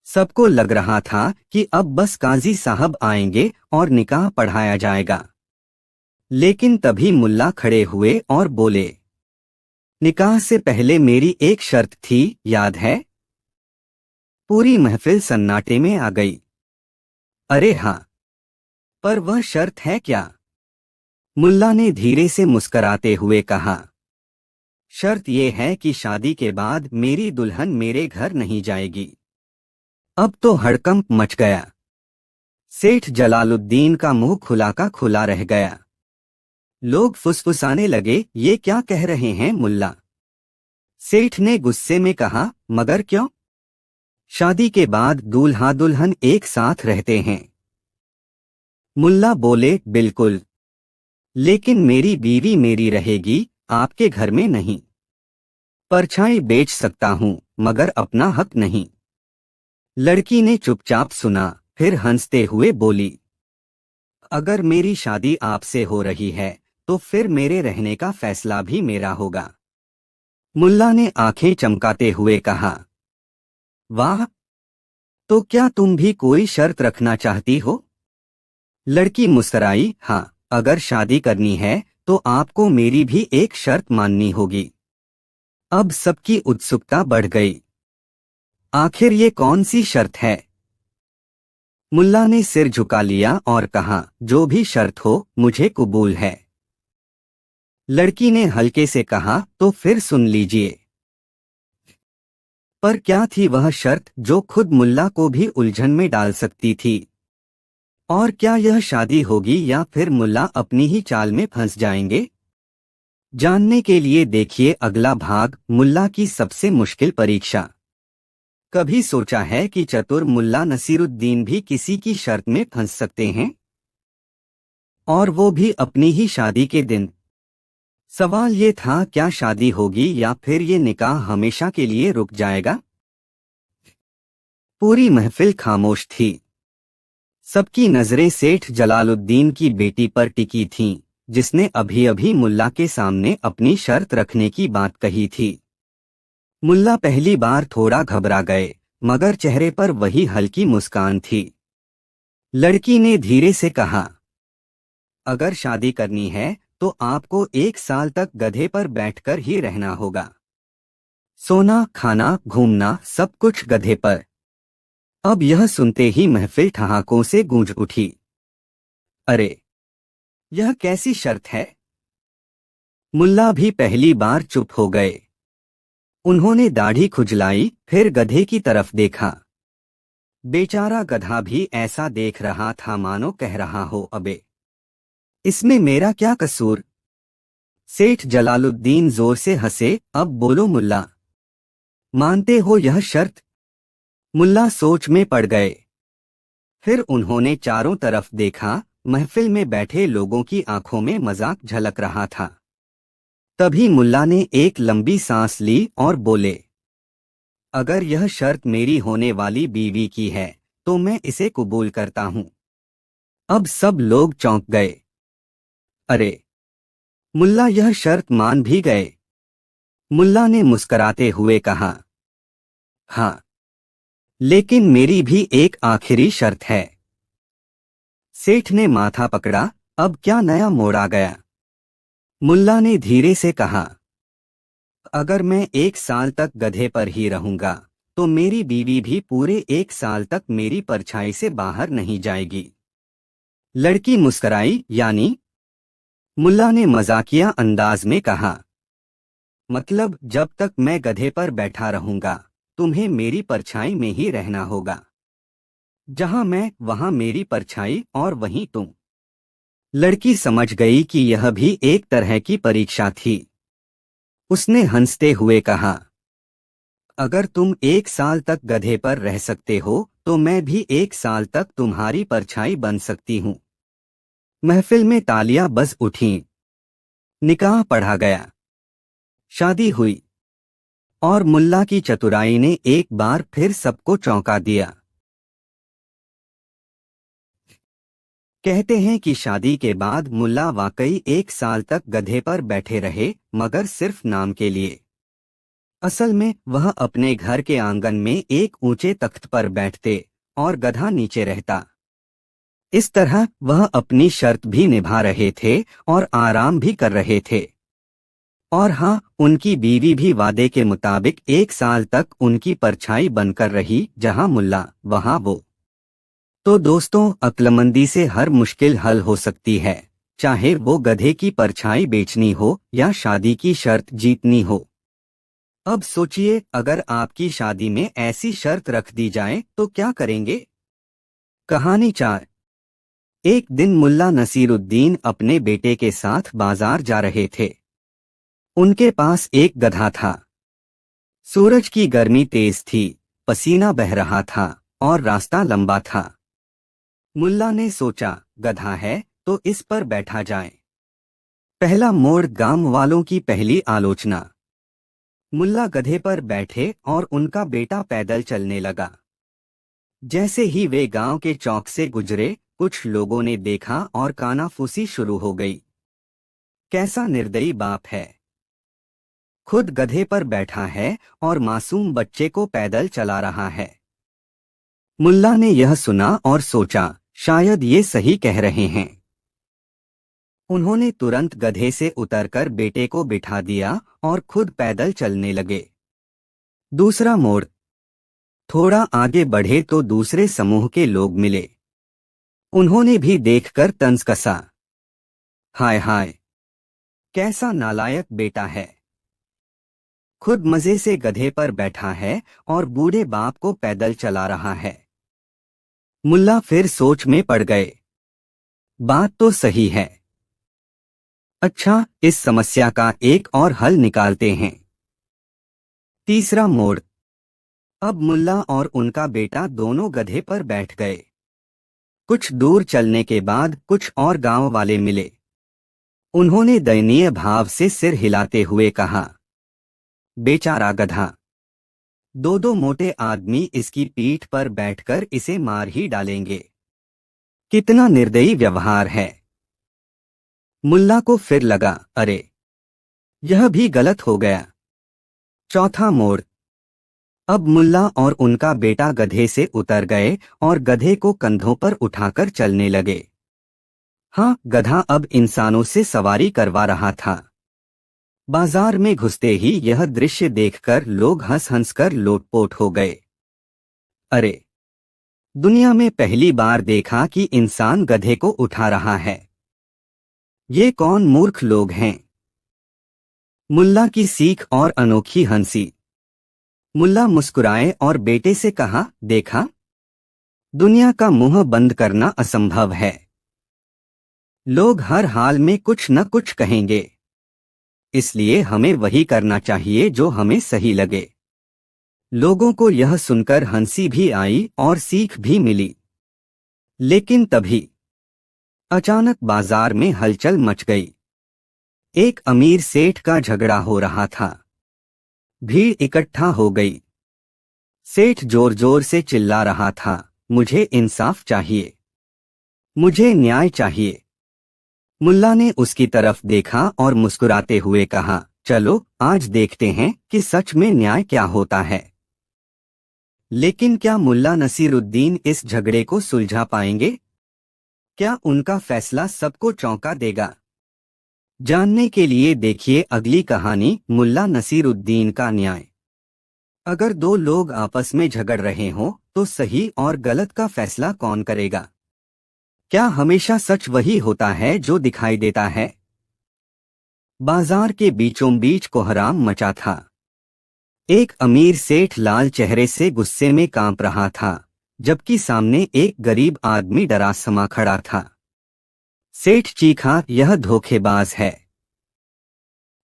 सबको लग रहा था कि अब बस काजी साहब आएंगे और निकाह पढ़ाया जाएगा। लेकिन तभी मुल्ला खड़े हुए और बोले, निकाह से पहले मेरी एक शर्त थी, याद है? पूरी महफिल सन्नाटे में आ गई। अरे हाँ, पर वह शर्त है क्या? मुल्ला ने धीरे से मुस्कराते हुए कहा, शर्त यह है कि शादी के बाद मेरी दुल्हन मेरे घर नहीं जाएगी। अब तो हड़कंप मच गया। सेठ जलालुद्दीन का मुंह खुला का खुला रह गया। लोग फुसफुसाने लगे, ये क्या कह रहे हैं मुल्ला? सेठ ने गुस्से में कहा, मगर क्यों? शादी के बाद दूल्हा दुल्हन एक साथ रहते हैं। मुल्ला बोले, बिल्कुल, लेकिन मेरी बीवी मेरी रहेगी, आपके घर में नहीं। परछाई बेच सकता हूं, मगर अपना हक नहीं। लड़की ने चुपचाप सुना, फिर हंसते हुए बोली, अगर मेरी शादी आपसे हो रही है तो फिर मेरे रहने का फैसला भी मेरा होगा। मुल्ला ने आंखें चमकाते हुए कहा, वाह, तो क्या तुम भी कोई शर्त रखना चाहती हो? लड़की मुस्कुराई, हाँ, अगर शादी करनी है तो आपको मेरी भी एक शर्त माननी होगी। अब सबकी उत्सुकता बढ़ गई। आखिर ये कौन सी शर्त है? मुल्ला ने सिर झुका लिया और कहा, जो भी शर्त हो मुझे कबूल है। लड़की ने हल्के से कहा, तो फिर सुन लीजिए। पर क्या थी वह शर्त जो खुद मुल्ला को भी उलझन में डाल सकती थी? और क्या यह शादी होगी या फिर मुल्ला अपनी ही चाल में फंस जाएंगे? जानने के लिए देखिए अगला भाग, मुल्ला की सबसे मुश्किल परीक्षा। कभी सोचा है कि चतुर मुल्ला नसीरुद्दीन भी किसी की शर्त में फंस सकते हैं? और वो भी अपनी ही शादी के दिन। सवाल ये था, क्या शादी होगी या फिर ये निकाह हमेशा के लिए रुक जाएगा? पूरी महफिल खामोश थी। सबकी नजरें सेठ जलालुद्दीन की बेटी पर टिकी थीं, जिसने अभी अभी मुल्ला के सामने अपनी शर्त रखने की बात कही थी। मुल्ला पहली बार थोड़ा घबरा गए, मगर चेहरे पर वही हल्की मुस्कान थी। लड़की ने धीरे से कहा, अगर शादी करनी है तो आपको 1 साल तक गधे पर बैठकर ही रहना होगा। सोना, खाना, घूमना, सब कुछ गधे पर। अब यह सुनते ही महफिल ठहाकों से गूंज उठी। अरे, यह कैसी शर्त है? मुल्ला भी पहली बार चुप हो गए। उन्होंने दाढ़ी खुजलाई, फिर गधे की तरफ देखा। बेचारा गधा भी ऐसा देख रहा था मानो कह रहा हो, अबे, इसमें मेरा क्या कसूर? सेठ जलालुद्दीन जोर से हंसे, अब बोलो मुल्ला, मानते हो यह शर्त? मुल्ला सोच में पड़ गए। फिर उन्होंने चारों तरफ देखा, महफिल में बैठे लोगों की आंखों में मजाक झलक रहा था। तभी मुल्ला ने एक लंबी सांस ली और बोले, अगर यह शर्त मेरी होने वाली बीवी की है तो मैं इसे कबूल करता हूं। अब सब लोग चौंक गए। अरे, मुल्ला यह शर्त मान भी गए? मुल्ला ने मुस्कराते हुए कहा, हाँ, लेकिन मेरी भी एक आखिरी शर्त है। सेठ ने माथा पकड़ा, अब क्या नया मोड़ आ गया? मुल्ला ने धीरे से कहा, अगर मैं 1 साल तक गधे पर ही रहूंगा तो मेरी बीवी भी पूरे 1 साल तक मेरी परछाई से बाहर नहीं जाएगी। लड़की मुस्कराई, यानी? मुल्ला ने मजाकिया अंदाज में कहा, मतलब जब तक मैं गधे पर बैठा रहूंगा तुम्हें मेरी परछाई में ही रहना होगा। जहां मैं वहां मेरी परछाई और वहीं तुम। लड़की समझ गई कि यह भी एक तरह की परीक्षा थी। उसने हंसते हुए कहा, अगर तुम 1 साल तक गधे पर रह सकते हो तो मैं भी 1 साल तक तुम्हारी परछाई बन सकती हूँ। महफिल में तालियां बज उठीं। निकाह पढ़ा गया। शादी हुई। और मुल्ला की चतुराई ने एक बार फिर सबको चौंका दिया। कहते हैं कि शादी के बाद मुल्ला वाकई 1 साल तक गधे पर बैठे रहे, मगर सिर्फ नाम के लिए। असल में वह अपने घर के आंगन में एक ऊंचे तख्त पर बैठते और गधा नीचे रहता। इस तरह वह अपनी शर्त भी निभा रहे थे और आराम भी कर रहे थे। और हाँ, उनकी बीवी भी वादे के मुताबिक 1 साल तक उनकी परछाई बनकर रही, जहां मुल्ला वहां वो। तो दोस्तों, अक्लमंदी से हर मुश्किल हल हो सकती है, चाहे वो गधे की परछाई बेचनी हो या शादी की शर्त जीतनी हो। अब सोचिए, अगर आपकी शादी में ऐसी शर्त रख दी जाए तो क्या करेंगे? कहानी 4। एक दिन मुल्ला नसीरुद्दीन अपने बेटे के साथ बाजार जा रहे थे। उनके पास एक गधा था। सूरज की गर्मी तेज थी, पसीना बह रहा था और रास्ता लंबा था। मुल्ला ने सोचा, गधा है तो इस पर बैठा जाए। पहला मोड़, गांव वालों की पहली आलोचना। मुल्ला गधे पर बैठे और उनका बेटा पैदल चलने लगा। जैसे ही वे गांव के चौक से गुजरे, कुछ लोगों ने देखा और कानाफूसी शुरू हो गई। कैसा निर्दयी बाप है, खुद गधे पर बैठा है और मासूम बच्चे को पैदल चला रहा है। मुल्ला ने यह सुना और सोचा, शायद ये सही कह रहे हैं। उन्होंने तुरंत गधे से उतरकर बेटे को बिठा दिया और खुद पैदल चलने लगे। दूसरा मोड़। थोड़ा आगे बढ़े तो दूसरे समूह के लोग मिले। उन्होंने भी देखकर तंज कसा। हाय हाय, कैसा नालायक बेटा है, खुद मजे से गधे पर बैठा है और बूढ़े बाप को पैदल चला रहा है। मुल्ला फिर सोच में पड़ गए। बात तो सही है। अच्छा, इस समस्या का एक और हल निकालते हैं। तीसरा मोड़। अब मुल्ला और उनका बेटा दोनों गधे पर बैठ गए। कुछ दूर चलने के बाद कुछ और गांव वाले मिले। उन्होंने दयनीय भाव से सिर हिलाते हुए कहा, बेचारा गधा, दो दो मोटे आदमी इसकी पीठ पर बैठकर इसे मार ही डालेंगे। कितना निर्दयी व्यवहार है। मुल्ला को फिर लगा, अरे यह भी गलत हो गया। चौथा मोड़। अब मुल्ला और उनका बेटा गधे से उतर गए और गधे को कंधों पर उठाकर चलने लगे। हाँ, गधा अब इंसानों से सवारी करवा रहा था। बाजार में घुसते ही यह दृश्य देखकर लोग हंस हंसकर लोटपोट हो गए। अरे, दुनिया में पहली बार देखा कि इंसान गधे को उठा रहा है। ये कौन मूर्ख लोग हैं। मुल्ला की सीख और अनोखी हंसी। मुल्ला मुस्कुराए और बेटे से कहा, देखा, दुनिया का मुंह बंद करना असंभव है। लोग हर हाल में कुछ न कुछ कहेंगे, इसलिए हमें वही करना चाहिए जो हमें सही लगे। लोगों को यह सुनकर हंसी भी आई और सीख भी मिली। लेकिन तभी अचानक बाजार में हलचल मच गई। एक अमीर सेठ का झगड़ा हो रहा था। भीड़ इकट्ठा हो गई। सेठ जोर जोर से चिल्ला रहा था, मुझे इंसाफ चाहिए, मुझे न्याय चाहिए। मुल्ला ने उसकी तरफ देखा और मुस्कुराते हुए कहा, चलो आज देखते हैं कि सच में न्याय क्या होता है। लेकिन क्या मुल्ला नसीरुद्दीन इस झगड़े को सुलझा पाएंगे? क्या उनका फैसला सबको चौंका देगा? जानने के लिए देखिए अगली कहानी, मुल्ला नसीरुद्दीन का न्याय। अगर दो लोग आपस में झगड़ रहे हों तो सही और गलत का फैसला कौन करेगा? क्या हमेशा सच वही होता है जो दिखाई देता है? बाजार के बीचों बीच कोहराम मचा था। एक अमीर सेठ लाल चेहरे से गुस्से में कांप रहा था, जबकि सामने एक गरीब आदमी डरा समा खड़ा था। सेठ चीखा, यह धोखेबाज है,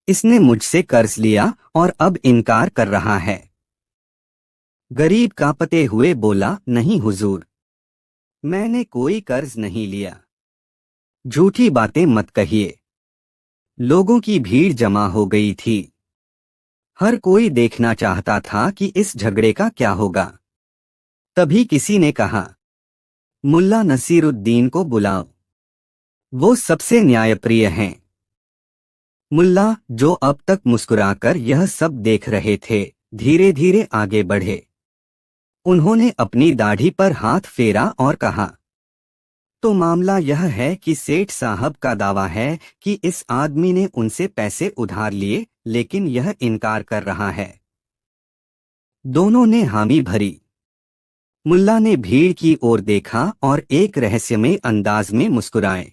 इसने मुझसे कर्ज लिया और अब इनकार कर रहा है। गरीब कांपते हुए बोला, नहीं हुजूर, मैंने कोई कर्ज नहीं लिया। झूठी बातें मत कहिए। लोगों की भीड़ जमा हो गई थी। हर कोई देखना चाहता था कि इस झगड़े का क्या होगा। तभी किसी ने कहा, मुल्ला नसीरुद्दीन को बुलाओ, वो सबसे न्यायप्रिय हैं। मुल्ला, जो अब तक मुस्कुराकर यह सब देख रहे थे, धीरे धीरे आगे बढ़े। उन्होंने अपनी दाढ़ी पर हाथ फेरा और कहा, तो मामला यह है कि सेठ साहब का दावा है कि इस आदमी ने उनसे पैसे उधार लिए, लेकिन यह इनकार कर रहा है। दोनों ने हामी भरी। मुल्ला ने भीड़ की ओर देखा और एक रहस्यमय अंदाज में मुस्कुराए।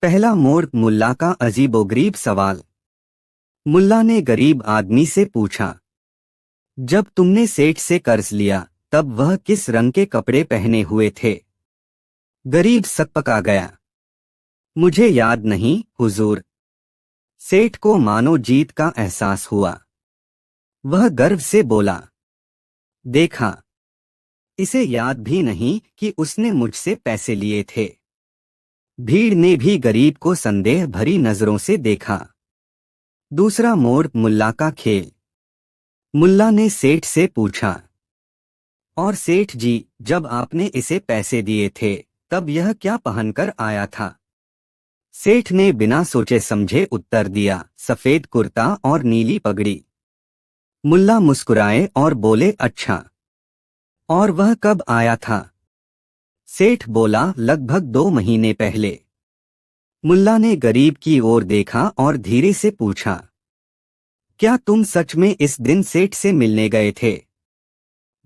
पहला मोड़, मुल्ला का अजीबोगरीब सवाल। मुल्ला ने गरीब आदमी से पूछा, जब तुमने सेठ से कर्ज लिया तब वह किस रंग के कपड़े पहने हुए थे? गरीब सकपका गया, मुझे याद नहीं हुजूर। सेठ को मानो जीत का एहसास हुआ। वह गर्व से बोला, देखा, इसे याद भी नहीं कि उसने मुझसे पैसे लिए थे। भीड़ ने भी गरीब को संदेह भरी नजरों से देखा। दूसरा मोड़, मुल्ला का खेल। मुल्ला ने सेठ से पूछा, और सेठ जी, जब आपने इसे पैसे दिए थे तब यह क्या पहनकर आया था? सेठ ने बिना सोचे समझे उत्तर दिया, सफेद कुर्ता और नीली पगड़ी। मुल्ला मुस्कुराए और बोले, अच्छा, और वह कब आया था? सेठ बोला, लगभग 2 महीने पहले। मुल्ला ने गरीब की ओर देखा और धीरे से पूछा, क्या तुम सच में इस दिन सेठ से मिलने गए थे?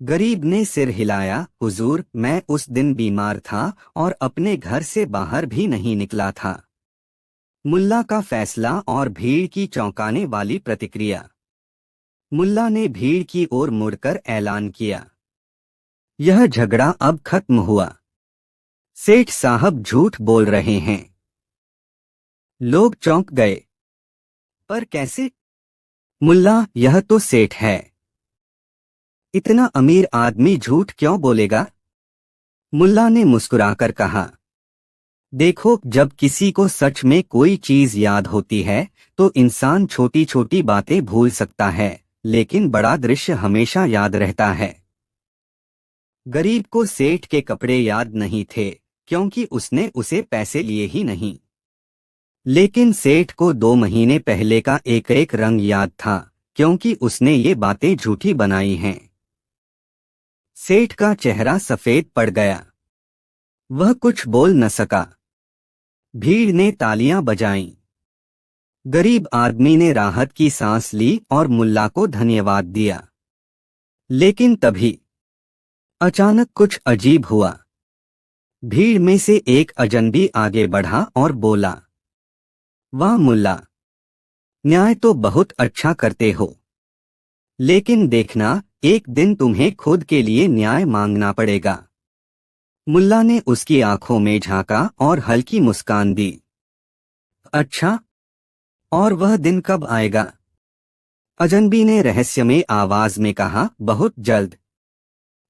गरीब ने सिर हिलाया, हुजूर, मैं उस दिन बीमार था और अपने घर से बाहर भी नहीं निकला था। मुल्ला का फैसला और भीड़ की चौंकाने वाली प्रतिक्रिया। मुल्ला ने भीड़ की ओर मुड़कर ऐलान किया, यह झगड़ा अब खत्म हुआ। सेठ साहब झूठ बोल रहे हैं। लोग चौंक गए। पर कैसे? मुल्ला, यह तो सेठ है। इतना अमीर आदमी झूठ क्यों बोलेगा? मुल्ला ने मुस्कुराकर कहा, देखो, जब किसी को सच में कोई चीज याद होती है तो इंसान छोटी छोटी बातें भूल सकता है, लेकिन बड़ा दृश्य हमेशा याद रहता है। गरीब को सेठ के कपड़े याद नहीं थे, क्योंकि उसने उसे पैसे लिए ही नहीं। लेकिन सेठ को 2 महीने पहले का एक एक रंग याद था, क्योंकि उसने ये बातें झूठी बनाई हैं। सेठ का चेहरा सफेद पड़ गया। वह कुछ बोल न सका। भीड़ ने तालियां बजाईं। गरीब आदमी ने राहत की सांस ली और मुल्ला को धन्यवाद दिया। लेकिन तभी अचानक कुछ अजीब हुआ। भीड़ में से एक अजनबी आगे बढ़ा और बोला, वाह मुल्ला, न्याय तो बहुत अच्छा करते हो। लेकिन देखना, एक दिन तुम्हें खुद के लिए न्याय मांगना पड़ेगा। मुल्ला ने उसकी आंखों में झांका और हल्की मुस्कान दी। अच्छा, और वह दिन कब आएगा? अजनबी ने रहस्यमय आवाज में कहा, बहुत जल्द,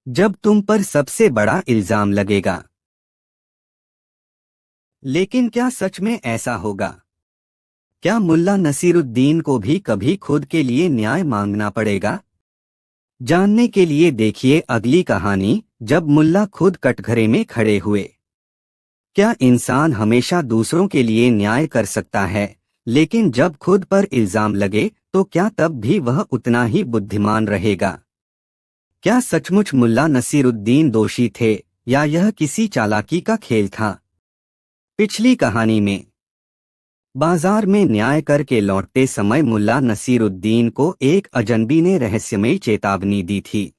जब तुम पर सबसे बड़ा इल्जाम लगेगा। लेकिन क्या सच में ऐसा होगा? क्या मुल्ला नसीरुद्दीन को भी कभी खुद के लिए न्याय मांगना पड़ेगा? जानने के लिए देखिए अगली कहानी, जब मुल्ला खुद कटघरे में खड़े हुए। क्या इंसान हमेशा दूसरों के लिए न्याय कर सकता है, लेकिन जब खुद पर इल्जाम लगे तो क्या तब भी वह उतना ही बुद्धिमान रहेगा? क्या सचमुच मुल्ला नसीरुद्दीन दोषी थे, या यह किसी चालाकी का खेल था? पिछली कहानी में बाजार में न्याय करके लौटते समय मुल्ला नसीरुद्दीन को एक अजनबी ने रहस्यमयी चेतावनी दी थी,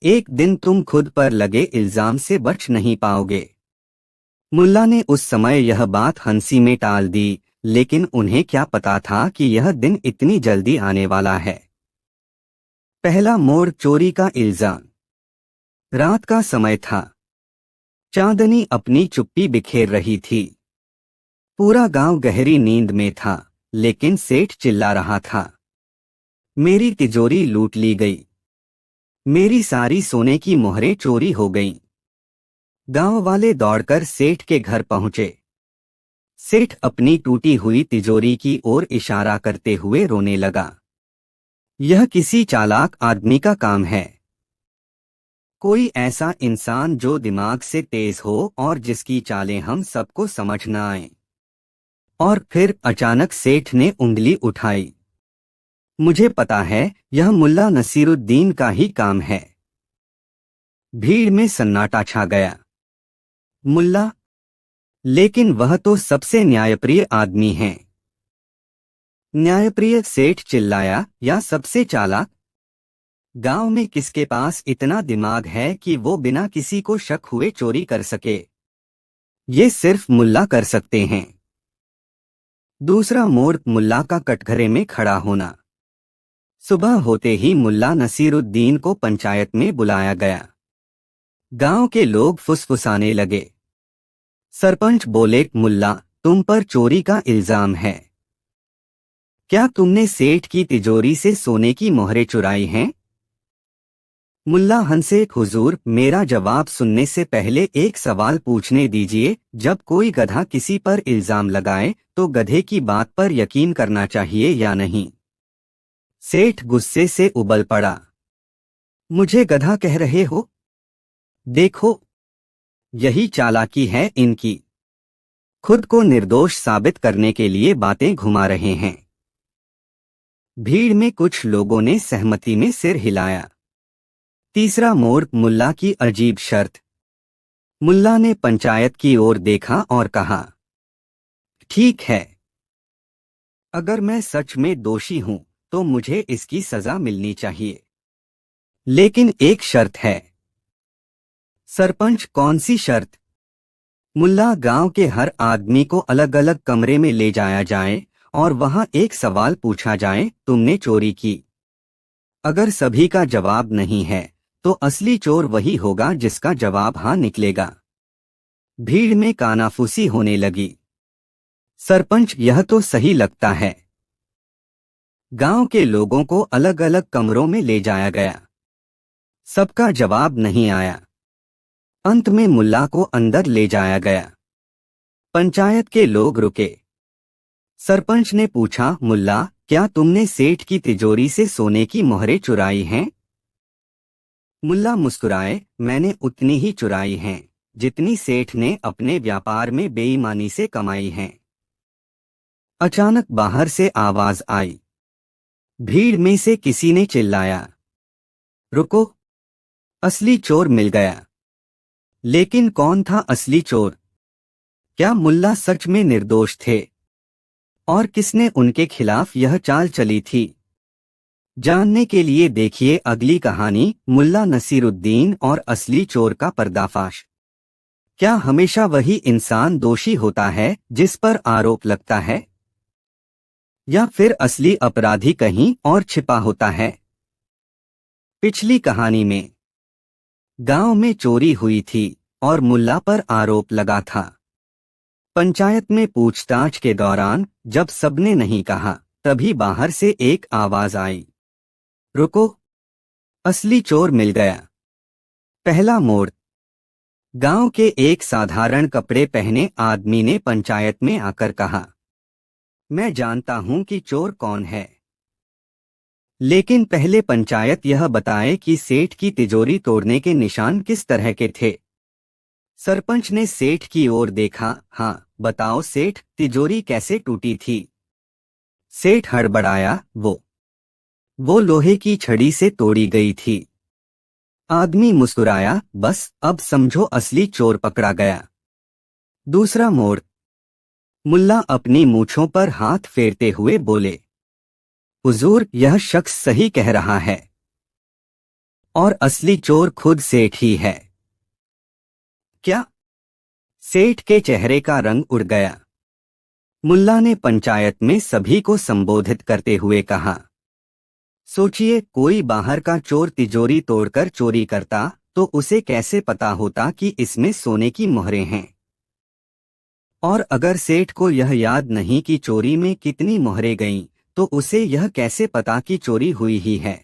एक दिन तुम खुद पर लगे इल्जाम से बच नहीं पाओगे। मुल्ला ने उस समय यह बात हंसी में टाल दी, लेकिन उन्हें क्या पता था कि यह दिन इतनी जल्दी आने वाला है। पहला मोड़, चोरी का इल्जाम। रात का समय था। चांदनी अपनी चुप्पी बिखेर रही थी। पूरा गांव गहरी नींद में था, लेकिन सेठ चिल्ला रहा था, मेरी तिजोरी लूट ली गई, मेरी सारी सोने की मोहरें चोरी हो गईं। गांव वाले दौड़कर सेठ के घर पहुंचे। सेठ अपनी टूटी हुई तिजोरी की ओर इशारा करते हुए रोने लगा। यह किसी चालाक आदमी का काम है। कोई ऐसा इंसान जो दिमाग से तेज हो और जिसकी चालें हम सबको समझ न आए। और फिर अचानक सेठ ने उंगली उठाई। मुझे पता है, यह मुल्ला नसीरुद्दीन का ही काम है। भीड़ में सन्नाटा छा गया। मुल्ला? लेकिन वह तो सबसे न्यायप्रिय आदमी है। न्यायप्रिय? सेठ चिल्लाया, या सबसे चालाक? गांव में किसके पास इतना दिमाग है कि वो बिना किसी को शक हुए चोरी कर सके? ये सिर्फ मुल्ला कर सकते हैं। दूसरा मोड़, मुल्ला का कटघरे में खड़ा होना। सुबह होते ही मुल्ला नसीरुद्दीन को पंचायत में बुलाया गया। गांव के लोग फुसफुसाने लगे। सरपंच बोले, मुल्ला, तुम पर चोरी का इल्जाम है। क्या तुमने सेठ की तिजोरी से सोने की मोहरें चुराई हैं? मुल्ला हंसे, हुजूर, मेरा जवाब सुनने से पहले एक सवाल पूछने दीजिए। जब कोई गधा किसी पर इल्जाम लगाए तो गधे की बात पर यकीन करना चाहिए या नहीं? सेठ गुस्से से उबल पड़ा। मुझे गधा कह रहे हो? देखो, यही चालाकी है इनकी। खुद को निर्दोष साबित करने के लिए बातें घुमा रहे हैं। भीड़ में कुछ लोगों ने सहमति में सिर हिलाया। तीसरा मोड़, मुल्ला की अजीब शर्त। मुल्ला ने पंचायत की ओर देखा और कहा, ठीक है, अगर मैं सच में दोषी हूं तो मुझे इसकी सजा मिलनी चाहिए, लेकिन एक शर्त है। सरपंच, कौन सी शर्त? मुल्ला, गांव के हर आदमी को अलग अलग कमरे में ले जाया जाए और वहां एक सवाल पूछा जाए, तुमने चोरी की? अगर सभी का जवाब नहीं है तो असली चोर वही होगा जिसका जवाब हाँ निकलेगा। भीड़ में कानाफूसी होने लगी। सरपंच, यह तो सही लगता है। गांव के लोगों को अलग अलग कमरों में ले जाया गया। सबका जवाब नहीं आया। अंत में मुल्ला को अंदर ले जाया गया। पंचायत के लोग रुके। सरपंच ने पूछा, मुल्ला, क्या तुमने सेठ की तिजोरी से सोने की मोहरें चुराई हैं? मुल्ला मुस्कुराए, मैंने उतनी ही चुराई हैं जितनी सेठ ने अपने व्यापार में बेईमानी से कमाई हैं। अचानक बाहर से आवाज आई। भीड़ में से किसी ने चिल्लाया, रुको, असली चोर मिल गया। लेकिन कौन था असली चोर? क्या मुल्ला सच में निर्दोष थे? और किसने उनके खिलाफ यह चाल चली थी? जानने के लिए देखिए अगली कहानी, मुल्ला नसीरुद्दीन और असली चोर का पर्दाफाश। क्या हमेशा वही इंसान दोषी होता है जिस पर आरोप लगता है, या फिर असली अपराधी कहीं और छिपा होता है? पिछली कहानी में गांव में चोरी हुई थी और मुल्ला पर आरोप लगा था। पंचायत में पूछताछ के दौरान जब सबने नहीं कहा, तभी बाहर से एक आवाज आई, रुको, असली चोर मिल गया। पहला मोड़, गांव के एक साधारण कपड़े पहने आदमी ने पंचायत में आकर कहा, मैं जानता हूं कि चोर कौन है, लेकिन पहले पंचायत यह बताए कि सेठ की तिजोरी तोड़ने के निशान किस तरह के थे। सरपंच ने सेठ की ओर देखा, हाँ बताओ सेठ, तिजोरी कैसे टूटी थी? सेठ हड़बड़ाया, वो लोहे की छड़ी से तोड़ी गई थी। आदमी मुस्कुराया, बस अब समझो असली चोर पकड़ा गया। दूसरा मोड़, मुल्ला अपनी मूंछों पर हाथ फेरते हुए बोले, हुजूर, यह शख्स सही कह रहा है और असली चोर खुद सेठ ही है। क्या? सेठ के चेहरे का रंग उड़ गया। मुल्ला ने पंचायत में सभी को संबोधित करते हुए कहा, सोचिए, कोई बाहर का चोर तिजोरी तोड़कर चोरी करता तो उसे कैसे पता होता कि इसमें सोने की मोहरें हैं? और अगर सेठ को यह याद नहीं कि चोरी में कितनी मोहरें गईं, तो उसे यह कैसे पता कि चोरी हुई ही है?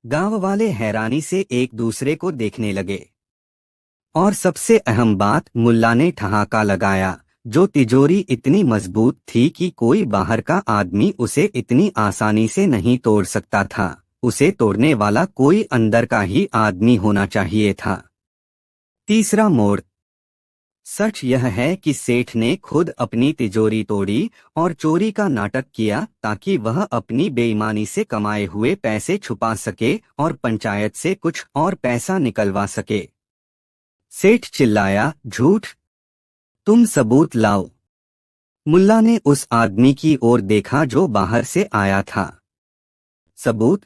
गांव वाले हैरानी से एक दूसरे को देखने लगे। और सबसे अहम बात, मुल्ला ने ठहाका लगाया, जो तिजोरी इतनी मजबूत थी कि कोई बाहर का आदमी उसे इतनी आसानी से नहीं तोड़ सकता था, उसे तोड़ने वाला कोई अंदर का ही आदमी होना चाहिए था। तीसरा मोड़, सच यह है कि सेठ ने खुद अपनी तिजोरी तोड़ी और चोरी का नाटक किया ताकि वह अपनी बेईमानी से कमाए हुए पैसे छुपा सके और पंचायत से कुछ और पैसा निकलवा सके। सेठ चिल्लाया, झूठ, तुम सबूत लाओ। मुल्ला ने उस आदमी की ओर देखा जो बाहर से आया था। सबूत?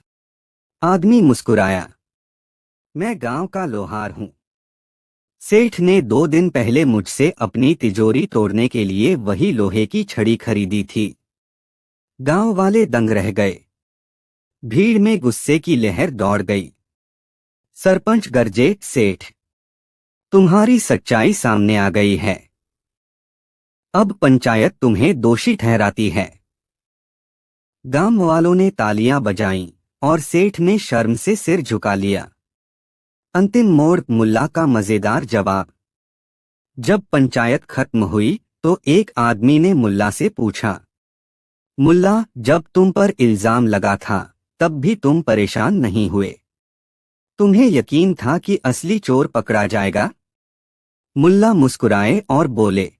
आदमी मुस्कुराया, मैं गांव का लोहार हूं। सेठ ने 2 दिन पहले मुझसे अपनी तिजोरी तोड़ने के लिए वही लोहे की छड़ी खरीदी थी। गांव वाले दंग रह गए। भीड़ में गुस्से की लहर दौड़ गई। सरपंच गरजे, सेठ, तुम्हारी सच्चाई सामने आ गई है। अब पंचायत तुम्हें दोषी ठहराती है। गांव वालों ने तालियां बजाईं और सेठ ने शर्म से सिर झुका लिया। अंतिम मोड़, मुल्ला का मजेदार जवाब। जब पंचायत खत्म हुई तो एक आदमी ने मुल्ला से पूछा, मुल्ला, जब तुम पर इल्जाम लगा था तब भी तुम परेशान नहीं हुए? तुम्हें यकीन था कि असली चोर पकड़ा जाएगा? मुल्ला मुस्कुराए और बोले,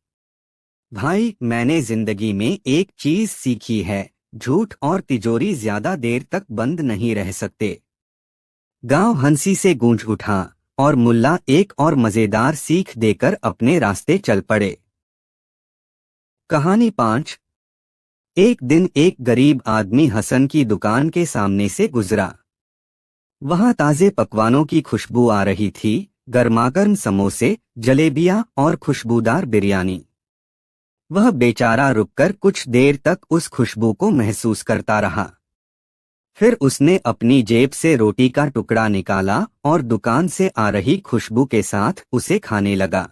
भाई मैंने जिंदगी में एक चीज सीखी है, झूठ और तिजोरी ज्यादा देर तक बंद नहीं रह सकते। गांव हंसी से गूंज उठा और मुल्ला एक और मजेदार सीख देकर अपने रास्ते चल पड़े। कहानी 5। एक दिन एक गरीब आदमी हसन की दुकान के सामने से गुजरा। वहां ताजे पकवानों की खुशबू आ रही थी, गर्मागर्म समोसे, जलेबियां और खुशबूदार बिरयानी। वह बेचारा रुककर कुछ देर तक उस खुशबू को महसूस करता रहा। फिर उसने अपनी जेब से रोटी का टुकड़ा निकाला और दुकान से आ रही खुशबू के साथ उसे खाने लगा।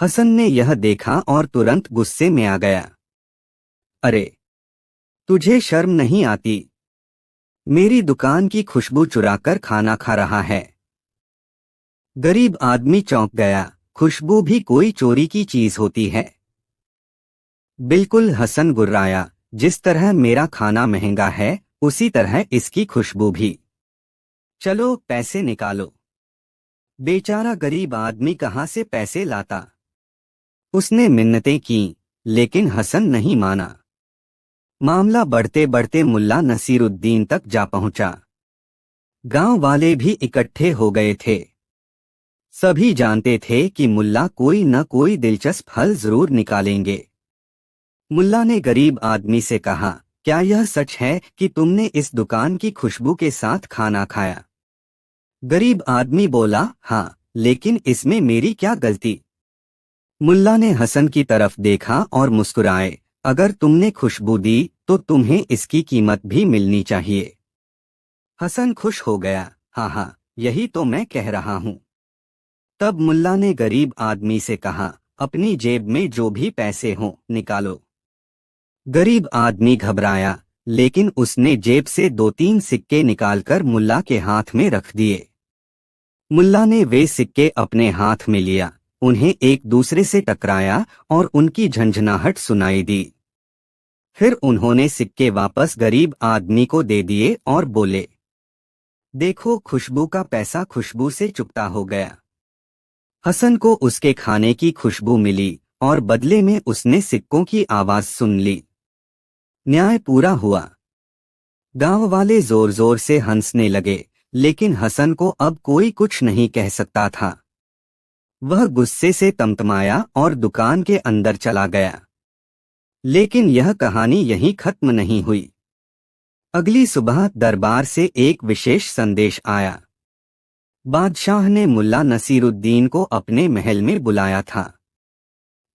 हसन ने यह देखा और तुरंत गुस्से में आ गया। अरे, तुझे शर्म नहीं आती? मेरी दुकान की खुशबू चुराकर खाना खा रहा है। गरीब आदमी चौंक गया, खुशबू भी कोई चोरी की चीज होती है? बिल्कुल, हसन गुर्राया, जिस तरह मेरा खाना महंगा है उसी तरह इसकी खुशबू भी। चलो पैसे निकालो। बेचारा गरीब आदमी कहाँ से पैसे लाता? उसने मिन्नतें की, लेकिन हसन नहीं माना। मामला बढ़ते बढ़ते मुल्ला नसीरुद्दीन तक जा पहुंचा। गांव वाले भी इकट्ठे हो गए थे। सभी जानते थे कि मुल्ला कोई न कोई दिलचस्प हल जरूर निकालेंगे। मुल्ला ने गरीब आदमी से कहा, क्या यह सच है कि तुमने इस दुकान की खुशबू के साथ खाना खाया? गरीब आदमी बोला, हाँ, लेकिन इसमें मेरी क्या गलती? मुल्ला ने हसन की तरफ देखा और मुस्कुराए, अगर तुमने खुशबू दी तो तुम्हें इसकी कीमत भी मिलनी चाहिए। हसन खुश हो गया, हाँ हाँ, यही तो मैं कह रहा हूँ। तब मुल्ला ने गरीब आदमी से कहा, अपनी जेब में जो भी पैसे हों निकालो। गरीब आदमी घबराया, लेकिन उसने जेब से 2-3 सिक्के निकालकर मुल्ला के हाथ में रख दिए। मुल्ला ने वे सिक्के अपने हाथ में लिया, उन्हें एक दूसरे से टकराया और उनकी झंझनाहट सुनाई दी। फिर उन्होंने सिक्के वापस गरीब आदमी को दे दिए और बोले, देखो, खुशबू का पैसा खुशबू से चुकता हो गया। हसन को उसके खाने की खुशबू मिली और बदले में उसने सिक्कों की आवाज सुन ली। न्याय पूरा हुआ। गांव वाले जोर जोर से हंसने लगे, लेकिन हसन को अब कोई कुछ नहीं कह सकता था। वह गुस्से से तमतमाया और दुकान के अंदर चला गया। लेकिन यह कहानी यहीं खत्म नहीं हुई। अगली सुबह दरबार से एक विशेष संदेश आया। बादशाह ने मुल्ला नसीरुद्दीन को अपने महल में बुलाया था।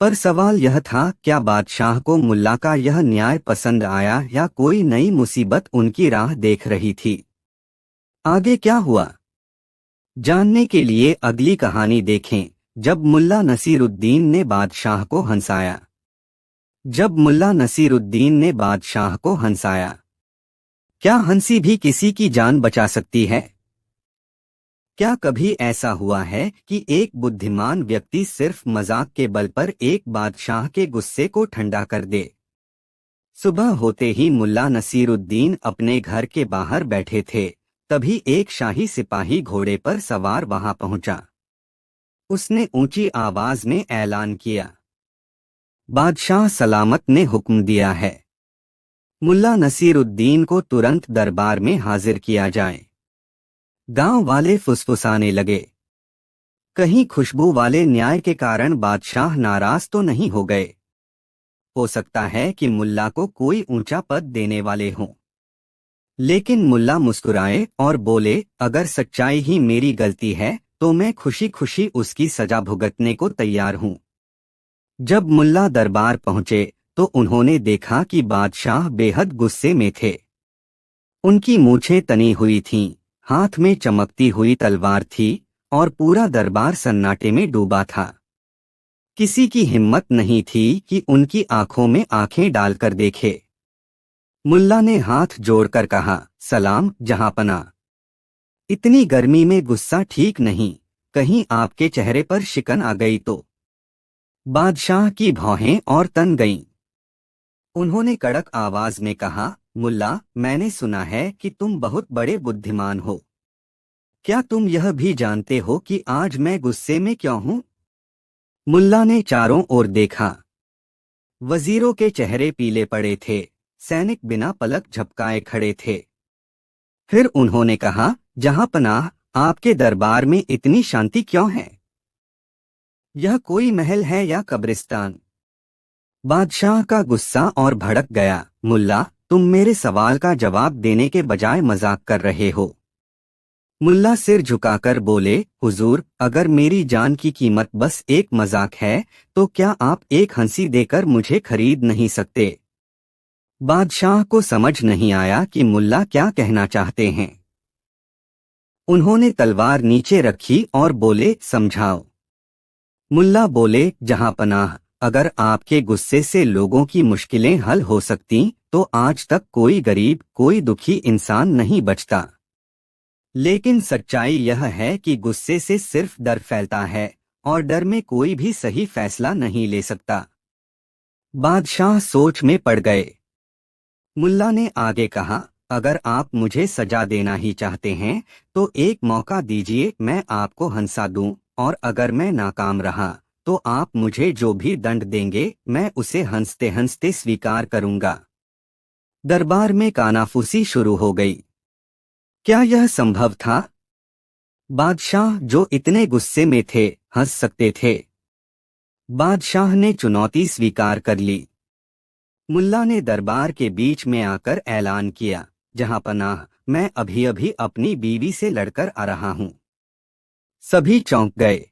पर सवाल यह था, क्या बादशाह को मुल्ला का यह न्याय पसंद आया या कोई नई मुसीबत उनकी राह देख रही थी? आगे क्या हुआ, जानने के लिए अगली कहानी देखें, जब मुल्ला नसीरुद्दीन ने बादशाह को हंसाया। जब मुल्ला नसीरुद्दीन ने बादशाह को हंसाया। क्या हंसी भी किसी की जान बचा सकती है? क्या कभी ऐसा हुआ है कि एक बुद्धिमान व्यक्ति सिर्फ मजाक के बल पर एक बादशाह के गुस्से को ठंडा कर दे? सुबह होते ही मुल्ला नसीरुद्दीन अपने घर के बाहर बैठे थे, तभी एक शाही सिपाही घोड़े पर सवार वहां पहुंचा। उसने ऊंची आवाज में ऐलान किया, बादशाह सलामत ने हुक्म दिया है, मुल्ला नसीरुद्दीन को तुरंत दरबार में हाजिर किया जाए। गांव वाले फुसफुसाने लगे, कहीं खुशबू वाले न्याय के कारण बादशाह नाराज तो नहीं हो गए? हो सकता है कि मुल्ला को कोई ऊंचा पद देने वाले हों। लेकिन मुल्ला मुस्कुराए और बोले, अगर सच्चाई ही मेरी गलती है तो मैं खुशी खुशी उसकी सजा भुगतने को तैयार हूं। जब मुल्ला दरबार पहुंचे तो उन्होंने देखा कि बादशाह बेहद गुस्से में थे। उनकी मूछें तनी हुई थीं, हाथ में चमकती हुई तलवार थी और पूरा दरबार सन्नाटे में डूबा था। किसी की हिम्मत नहीं थी कि उनकी आंखों में आंखें डालकर देखे। मुल्ला ने हाथ जोड़कर कहा, सलाम जहांपना। इतनी गर्मी में गुस्सा ठीक नहीं, कहीं आपके चेहरे पर शिकन आ गई तो? बादशाह की भौहें और तन गईं। उन्होंने कड़क आवाज में कहा, मुल्ला, मैंने सुना है कि तुम बहुत बड़े बुद्धिमान हो। क्या तुम यह भी जानते हो कि आज मैं गुस्से में क्यों हूँ? मुल्ला ने चारों ओर देखा। वजीरों के चेहरे पीले पड़े थे, सैनिक बिना पलक झपकाए खड़े थे। फिर उन्होंने कहा, जहां पनाह, आपके दरबार में इतनी शांति क्यों है? यह कोई महल है या कब्रिस्तान? बादशाह का गुस्सा और भड़क गया। मुल्ला, तुम मेरे सवाल का जवाब देने के बजाय मजाक कर रहे हो। मुल्ला सिर झुकाकर बोले, हुजूर, अगर मेरी जान की कीमत बस एक मजाक है, तो क्या आप एक हंसी देकर मुझे खरीद नहीं सकते? बादशाह को समझ नहीं आया कि मुल्ला क्या कहना चाहते हैं। उन्होंने तलवार नीचे रखी और बोले, समझाओ। मुल्ला बोले, जहां पनाह, अगर आपके गुस्से से लोगों की मुश्किलें हल हो सकती तो आज तक कोई गरीब, कोई दुखी इंसान नहीं बचता। लेकिन सच्चाई यह है कि गुस्से से सिर्फ डर फैलता है, और डर में कोई भी सही फैसला नहीं ले सकता। बादशाह सोच में पड़ गए। मुल्ला ने आगे कहा, अगर आप मुझे सजा देना ही चाहते हैं तो एक मौका दीजिए, मैं आपको हंसा दूं, और अगर मैं नाकाम रहा तो आप मुझे जो भी दंड देंगे मैं उसे हंसते हंसते स्वीकार करूंगा। दरबार में कानाफूसी शुरू हो गई। क्या यह संभव था? बादशाह, जो इतने गुस्से में थे, हंस सकते थे? बादशाह ने चुनौती स्वीकार कर ली। मुल्ला ने दरबार के बीच में आकर ऐलान किया, जहां पनाह, मैं अभी अभी अपनी बीवी से लड़कर आ रहा हूं। सभी चौंक गए।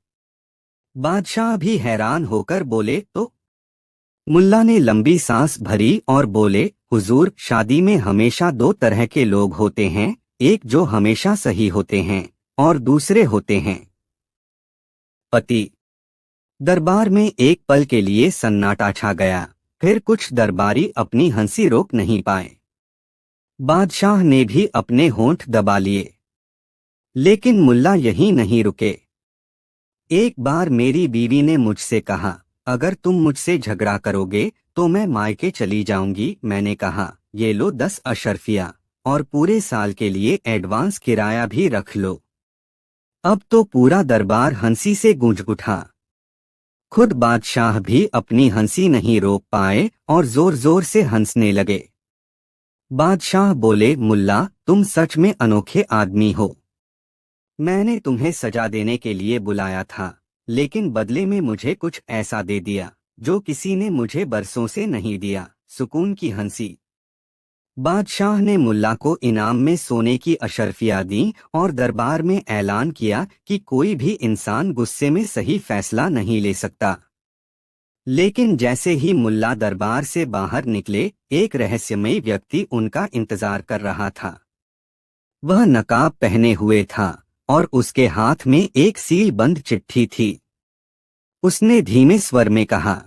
बादशाह भी हैरान होकर बोले, तो? मुल्ला ने लंबी सांस भरी और बोले, हुजूर, शादी में हमेशा दो तरह के लोग होते हैं, एक जो हमेशा सही होते हैं और दूसरे होते हैं पति। दरबार में एक पल के लिए सन्नाटा छा गया। फिर कुछ दरबारी अपनी हंसी रोक नहीं पाए। बादशाह ने भी अपने होंठ दबा लिए। लेकिन मुल्ला यहीं नहीं रुके। एक बार मेरी बीवी ने मुझसे कहा, अगर तुम मुझसे झगड़ा करोगे तो मैं मायके चली जाऊंगी। मैंने कहा, ये लो 10 अशर्फिया, और पूरे साल के लिए एडवांस किराया भी रख लो। अब तो पूरा दरबार हंसी से गूंज उठा। खुद बादशाह भी अपनी हंसी नहीं रोक पाए और जोर जोर से हंसने लगे। बादशाह बोले, मुल्ला, तुम सच में अनोखे आदमी हो। मैंने तुम्हें सजा देने के लिए बुलाया था, लेकिन बदले में मुझे कुछ ऐसा दे दिया जो किसी ने मुझे बरसों से नहीं दिया, सुकून की हंसी। बादशाह ने मुल्ला को इनाम में सोने की अशर्फियाँ दी और दरबार में ऐलान किया कि कोई भी इंसान गुस्से में सही फैसला नहीं ले सकता। लेकिन जैसे ही मुल्ला दरबार से बाहर निकले, एक रहस्यमयी व्यक्ति उनका इंतजार कर रहा था। वह नकाब पहने हुए था और उसके हाथ में एक सील बंद चिट्ठी थी। उसने धीमे स्वर में कहा,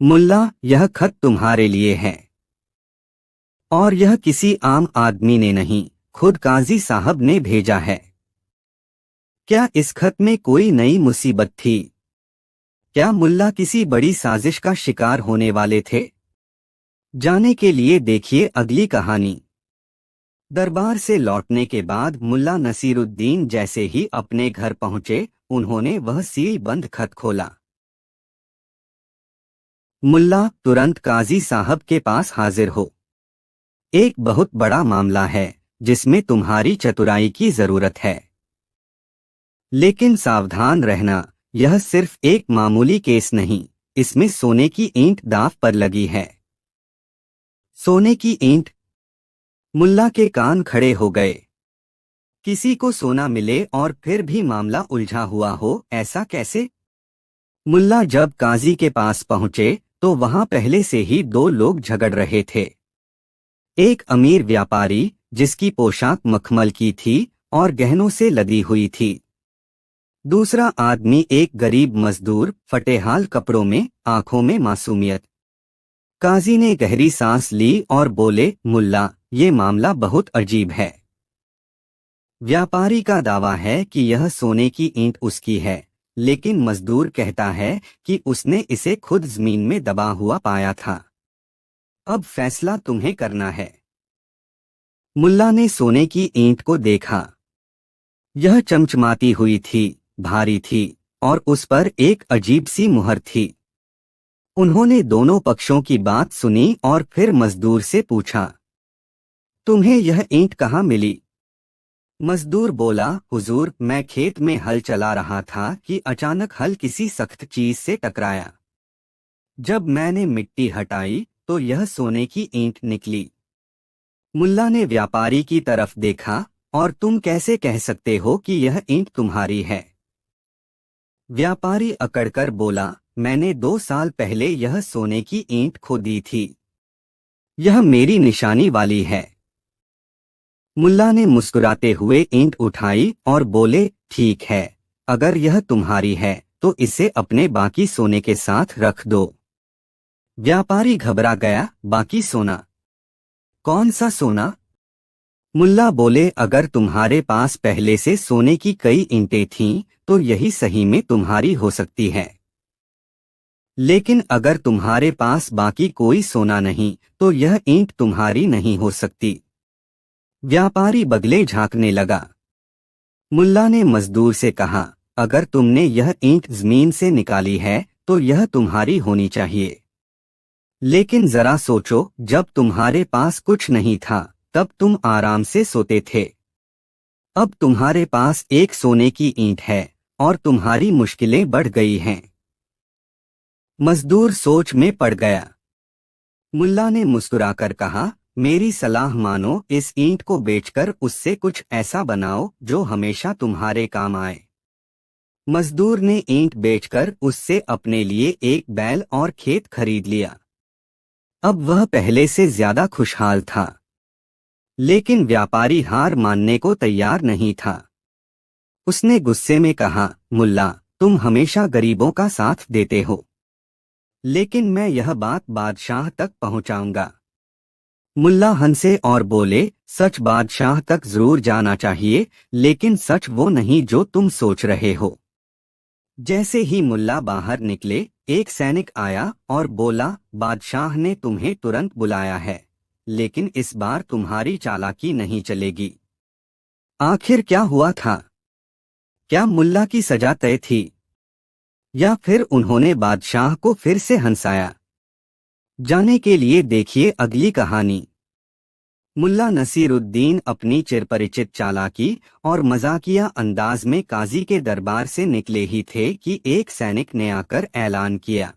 मुल्ला, यह खत तुम्हारे लिए है। और यह किसी आम आदमी ने नहीं, खुद काजी साहब ने भेजा है। क्या इस खत में कोई नई मुसीबत थी? क्या मुल्ला किसी बड़ी साजिश का शिकार होने वाले थे? जाने के लिए देखिए अगली कहानी। दरबार से लौटने के बाद मुल्ला नसीरुद्दीन जैसे ही अपने घर पहुंचे, उन्होंने वह सील बंद खत खोला। मुल्ला, तुरंत काजी साहब के पास हाजिर हो। एक बहुत बड़ा मामला है जिसमें तुम्हारी चतुराई की जरूरत है। लेकिन सावधान रहना, यह सिर्फ एक मामूली केस नहीं, इसमें सोने की ईंट दांव पर लगी है। सोने की ईंट? मुल्ला के कान खड़े हो गए। किसी को सोना मिले और फिर भी मामला उलझा हुआ हो, ऐसा कैसे? मुल्ला जब काजी के पास पहुंचे तो वहां पहले से ही दो लोग झगड़ रहे थे। एक अमीर व्यापारी जिसकी पोशाक मखमल की थी और गहनों से लदी हुई थी। दूसरा आदमी एक गरीब मजदूर, फटेहाल कपड़ों में, आंखों में मासूमियत। काजी ने गहरी सांस ली और बोले, मुल्ला, ये मामला बहुत अजीब है। व्यापारी का दावा है कि यह सोने की ईंट उसकी है, लेकिन मजदूर कहता है कि उसने इसे खुद जमीन में दबा हुआ पाया था। अब फैसला तुम्हें करना है। मुल्ला ने सोने की ईंट को देखा। यह चमचमाती हुई थी, भारी थी और उस पर एक अजीब सी मुहर थी। उन्होंने दोनों पक्षों की बात सुनी और फिर मजदूर से पूछा, तुम्हें यह ईंट कहाँ मिली? मजदूर बोला, हुजूर, मैं खेत में हल चला रहा था कि अचानक हल किसी सख्त चीज से टकराया। जब मैंने मिट्टी हटाई तो यह सोने की ईंट निकली। मुल्ला ने व्यापारी की तरफ देखा, और तुम कैसे कह सकते हो कि यह ईंट तुम्हारी है? व्यापारी अकड़कर बोला, मैंने 2 साल पहले यह सोने की ईंट खो दी थी। यह मेरी निशानी वाली है। मुल्ला ने मुस्कुराते हुए ईंट उठाई और बोले, ठीक है, अगर यह तुम्हारी है तो इसे अपने बाकी सोने के साथ रख दो। व्यापारी घबरा गया, बाकी सोना? कौन सा सोना? मुल्ला बोले, अगर तुम्हारे पास पहले से सोने की कई ईंटें थीं तो यही सही में तुम्हारी हो सकती है, लेकिन अगर तुम्हारे पास बाकी कोई सोना नहीं तो यह ईंट तुम्हारी नहीं हो सकती। व्यापारी बगले झांकने लगा। मुल्ला ने मजदूर से कहा, अगर तुमने यह ईंट जमीन से निकाली है तो यह तुम्हारी होनी चाहिए, लेकिन जरा सोचो, जब तुम्हारे पास कुछ नहीं था तब तुम आराम से सोते थे। अब तुम्हारे पास एक सोने की ईंट है और तुम्हारी मुश्किलें बढ़ गई हैं। मजदूर सोच में पड़ गया। मुल्ला ने मुस्कुराकर कहा, मेरी सलाह मानो, इस ईंट को बेचकर उससे कुछ ऐसा बनाओ जो हमेशा तुम्हारे काम आए। मजदूर ने ईंट बेचकर उससे अपने लिए एक बैल और खेत खरीद लिया। अब वह पहले से ज्यादा खुशहाल था, लेकिन व्यापारी हार मानने को तैयार नहीं था। उसने गुस्से में कहा, मुल्ला, तुम हमेशा गरीबों का साथ देते हो, लेकिन मैं यह बात बादशाह तक पहुंचाऊंगा। मुल्ला हंसे और बोले, सच बादशाह तक जरूर जाना चाहिए, लेकिन सच वो नहीं जो तुम सोच रहे हो। जैसे ही मुल्ला बाहर निकले, एक सैनिक आया और बोला, बादशाह ने तुम्हें तुरंत बुलाया है, लेकिन इस बार तुम्हारी चालाकी नहीं चलेगी। आखिर क्या हुआ था? क्या मुल्ला की सजा तय थी, या फिर उन्होंने बादशाह को फिर से हंसाया? जाने के लिए देखिए अगली कहानी। मुल्ला नसीरुद्दीन अपनी चिरपरिचित चालाकी और मजाकिया अंदाज में काजी के दरबार से निकले ही थे कि एक सैनिक ने आकर ऐलान किया,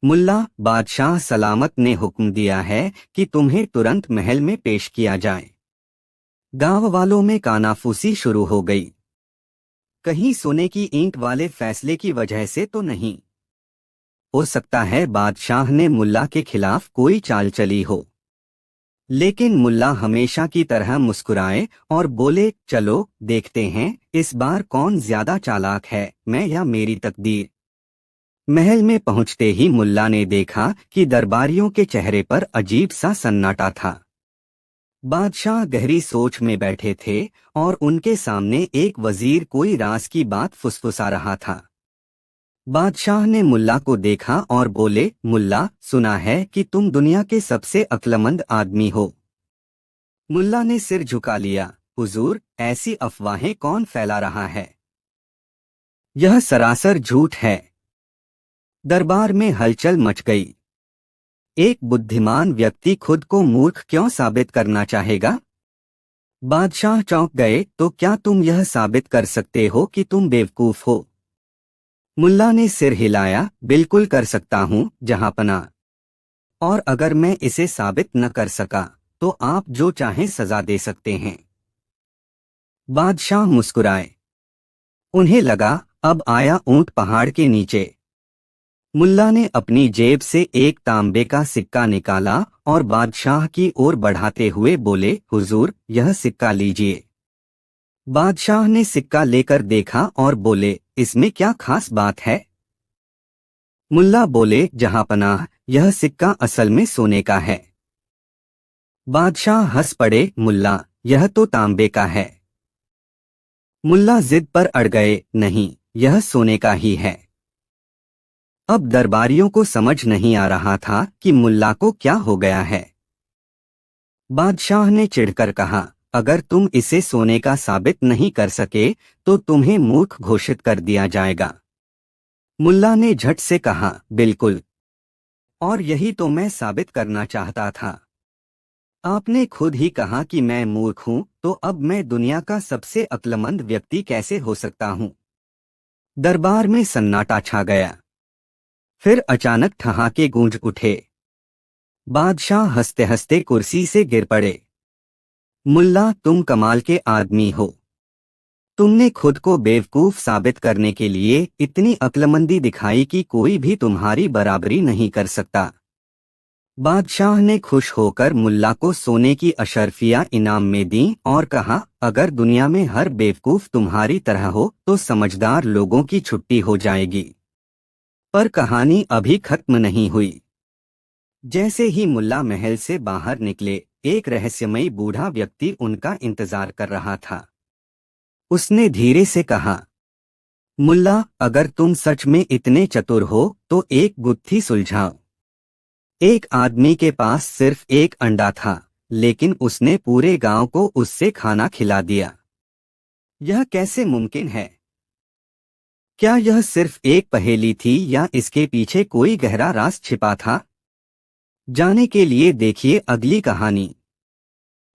मुल्ला, बादशाह सलामत ने हुक्म दिया है कि तुम्हें तुरंत महल में पेश किया जाए। गांव वालों में कानाफूसी शुरू हो गई। कहीं सोने की ईंट वाले फैसले की वजह से तो नहीं? हो सकता है बादशाह ने मुल्ला के खिलाफ कोई चाल चली हो। लेकिन मुल्ला हमेशा की तरह मुस्कुराए और बोले, चलो देखते हैं इस बार कौन ज्यादा चालाक है, मैं या मेरी तकदीर। महल में पहुंचते ही मुल्ला ने देखा कि दरबारियों के चेहरे पर अजीब सा सन्नाटा था। बादशाह गहरी सोच में बैठे थे और उनके सामने एक वजीर कोई राज की बात फुसफुसा रहा था। बादशाह ने मुल्ला को देखा और बोले, मुल्ला, सुना है कि तुम दुनिया के सबसे अक्लमंद आदमी हो। मुल्ला ने सिर झुका लिया, हुजूर, ऐसी अफवाहें कौन फैला रहा है? यह सरासर झूठ है। दरबार में हलचल मच गई। एक बुद्धिमान व्यक्ति खुद को मूर्ख क्यों साबित करना चाहेगा? बादशाह चौंक गए, तो क्या तुम यह साबित कर सकते हो कि तुम बेवकूफ हो? मुल्ला ने सिर हिलाया, बिल्कुल कर सकता हूँ जहाँपनाह, और अगर मैं इसे साबित न कर सका तो आप जो चाहें सजा दे सकते हैं। बादशाह मुस्कुराए। उन्हें लगा अब आया ऊंट पहाड़ के नीचे। मुल्ला ने अपनी जेब से एक तांबे का सिक्का निकाला और बादशाह की ओर बढ़ाते हुए बोले, हुजूर, यह सिक्का लीजिए। बादशाह ने सिक्का लेकर देखा और बोले, इसमें क्या खास बात है? मुल्ला बोले, जहाँपनाह, यह सिक्का असल में सोने का है। बादशाह हंस पड़े, मुल्ला, यह तो तांबे का है। मुल्ला जिद पर अड़ गए, नहीं, यह सोने का ही है। अब दरबारियों को समझ नहीं आ रहा था कि मुल्ला को क्या हो गया है। बादशाह ने चिढ़कर कहा, अगर तुम इसे सोने का साबित नहीं कर सके तो तुम्हें मूर्ख घोषित कर दिया जाएगा। मुल्ला ने झट से कहा, बिल्कुल, और यही तो मैं साबित करना चाहता था। आपने खुद ही कहा कि मैं मूर्ख हूं, तो अब मैं दुनिया का सबसे अक्लमंद व्यक्ति कैसे हो सकता हूं? दरबार में सन्नाटा छा गया। फिर अचानक ठहाके गूंज उठे। बादशाह हंसते हंसते कुर्सी से गिर पड़े। मुल्ला, तुम कमाल के आदमी हो। तुमने खुद को बेवकूफ साबित करने के लिए इतनी अक्लमंदी दिखाई कि कोई भी तुम्हारी बराबरी नहीं कर सकता। बादशाह ने खुश होकर मुल्ला को सोने की अशर्फियां इनाम में दी और कहा, अगर दुनिया में हर बेवकूफ तुम्हारी तरह हो तो समझदार लोगों की छुट्टी हो जाएगी। पर कहानी अभी खत्म नहीं हुई। जैसे ही मुल्ला महल से बाहर निकले, एक रहस्यमयी बूढ़ा व्यक्ति उनका इंतजार कर रहा था। उसने धीरे से कहा, मुल्ला, अगर तुम सच में इतने चतुर हो तो एक गुत्थी सुलझाओ। एक आदमी के पास सिर्फ एक अंडा था, लेकिन उसने पूरे गांव को उससे खाना खिला दिया। यह कैसे मुमकिन है? क्या यह सिर्फ एक पहेली थी या इसके पीछे कोई गहरा राज छिपा था? जाने के लिए देखिए अगली कहानी।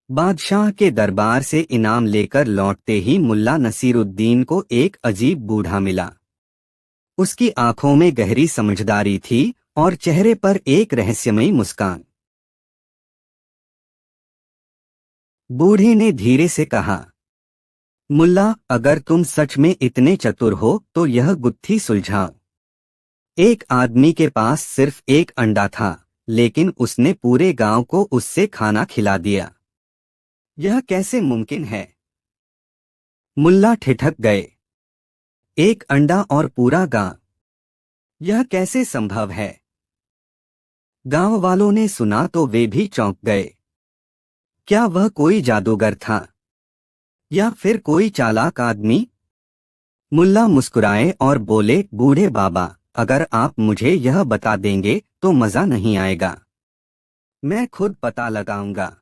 बादशाह के दरबार से इनाम लेकर लौटते ही मुल्ला नसीरुद्दीन को एक अजीब बूढ़ा मिला। उसकी आंखों में गहरी समझदारी थी और चेहरे पर एक रहस्यमयी मुस्कान। बूढ़े ने धीरे से कहा, मुल्ला, अगर तुम सच में इतने चतुर हो तो यह गुत्थी सुलझाओ। एक आदमी के पास सिर्फ एक अंडा था, लेकिन उसने पूरे गांव को उससे खाना खिला दिया। यह कैसे मुमकिन है? मुल्ला ठिठक गए। एक अंडा और पूरा गांव, यह कैसे संभव है? गांव वालों ने सुना तो वे भी चौंक गए। क्या वह कोई जादूगर था या फिर कोई चालाक आदमी? मुल्ला मुस्कुराए और बोले, बूढ़े बाबा, अगर आप मुझे यह बता देंगे तो मजा नहीं आएगा। मैं खुद पता लगाऊंगा।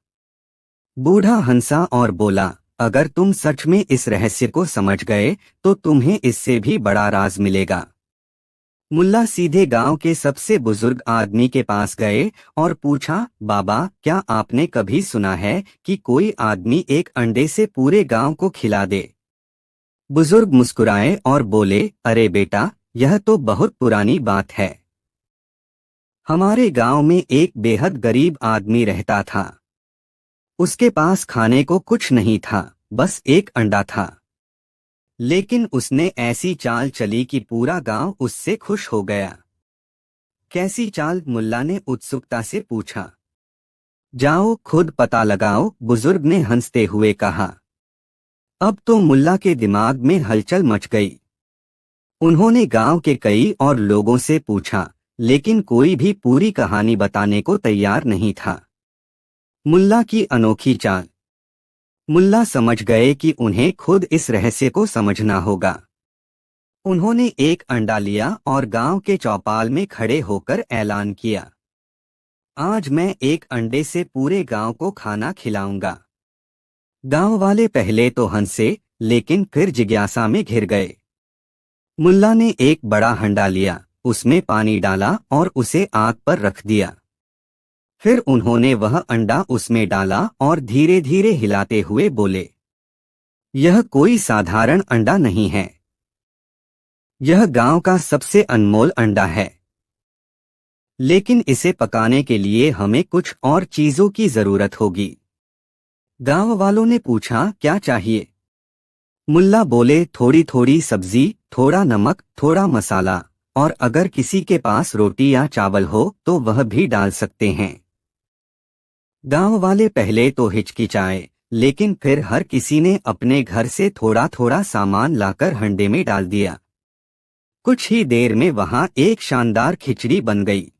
बूढ़ा हंसा और बोला, अगर तुम सच में इस रहस्य को समझ गए तो तुम्हें इससे भी बड़ा राज मिलेगा। मुल्ला सीधे गांव के सबसे बुजुर्ग आदमी के पास गए और पूछा, बाबा, क्या आपने कभी सुना है कि कोई आदमी एक अंडे से पूरे गांव को खिला दे? बुजुर्ग मुस्कुराए और बोले, अरे बेटा, यह तो बहुत पुरानी बात है। हमारे गांव में एक बेहद गरीब आदमी रहता था। उसके पास खाने को कुछ नहीं था, बस एक अंडा था। लेकिन उसने ऐसी चाल चली कि पूरा गांव उससे खुश हो गया। कैसी चाल? मुल्ला ने उत्सुकता से पूछा। जाओ खुद पता लगाओ, बुजुर्ग ने हंसते हुए कहा। अब तो मुल्ला के दिमाग में हलचल मच गई। उन्होंने गांव के कई और लोगों से पूछा, लेकिन कोई भी पूरी कहानी बताने को तैयार नहीं था। मुल्ला की अनोखी चाल। मुल्ला समझ गए कि उन्हें खुद इस रहस्य को समझना होगा। उन्होंने एक अंडा लिया और गांव के चौपाल में खड़े होकर ऐलान किया, आज मैं एक अंडे से पूरे गांव को खाना खिलाऊंगा। गांव वाले पहले तो हंसे, लेकिन फिर जिज्ञासा में घिर गए। मुल्ला ने एक बड़ा हंडा लिया, उसमें पानी डाला और उसे आग पर रख दिया। फिर उन्होंने वह अंडा उसमें डाला और धीरे धीरे हिलाते हुए बोले, यह कोई साधारण अंडा नहीं है। यह गांव का सबसे अनमोल अंडा है। लेकिन इसे पकाने के लिए हमें कुछ और चीजों की जरूरत होगी। गांव वालों ने पूछा, क्या चाहिए? मुल्ला बोले, थोड़ी थोड़ी सब्जी, थोड़ा नमक, थोड़ा मसाला, और अगर किसी के पास रोटी या चावल हो तो वह भी डाल सकते हैं। गांव वाले पहले तो हिचकिचाए, लेकिन फिर हर किसी ने अपने घर से थोड़ा थोड़ा सामान लाकर हंडे में डाल दिया। कुछ ही देर में वहां एक शानदार खिचड़ी बन गई।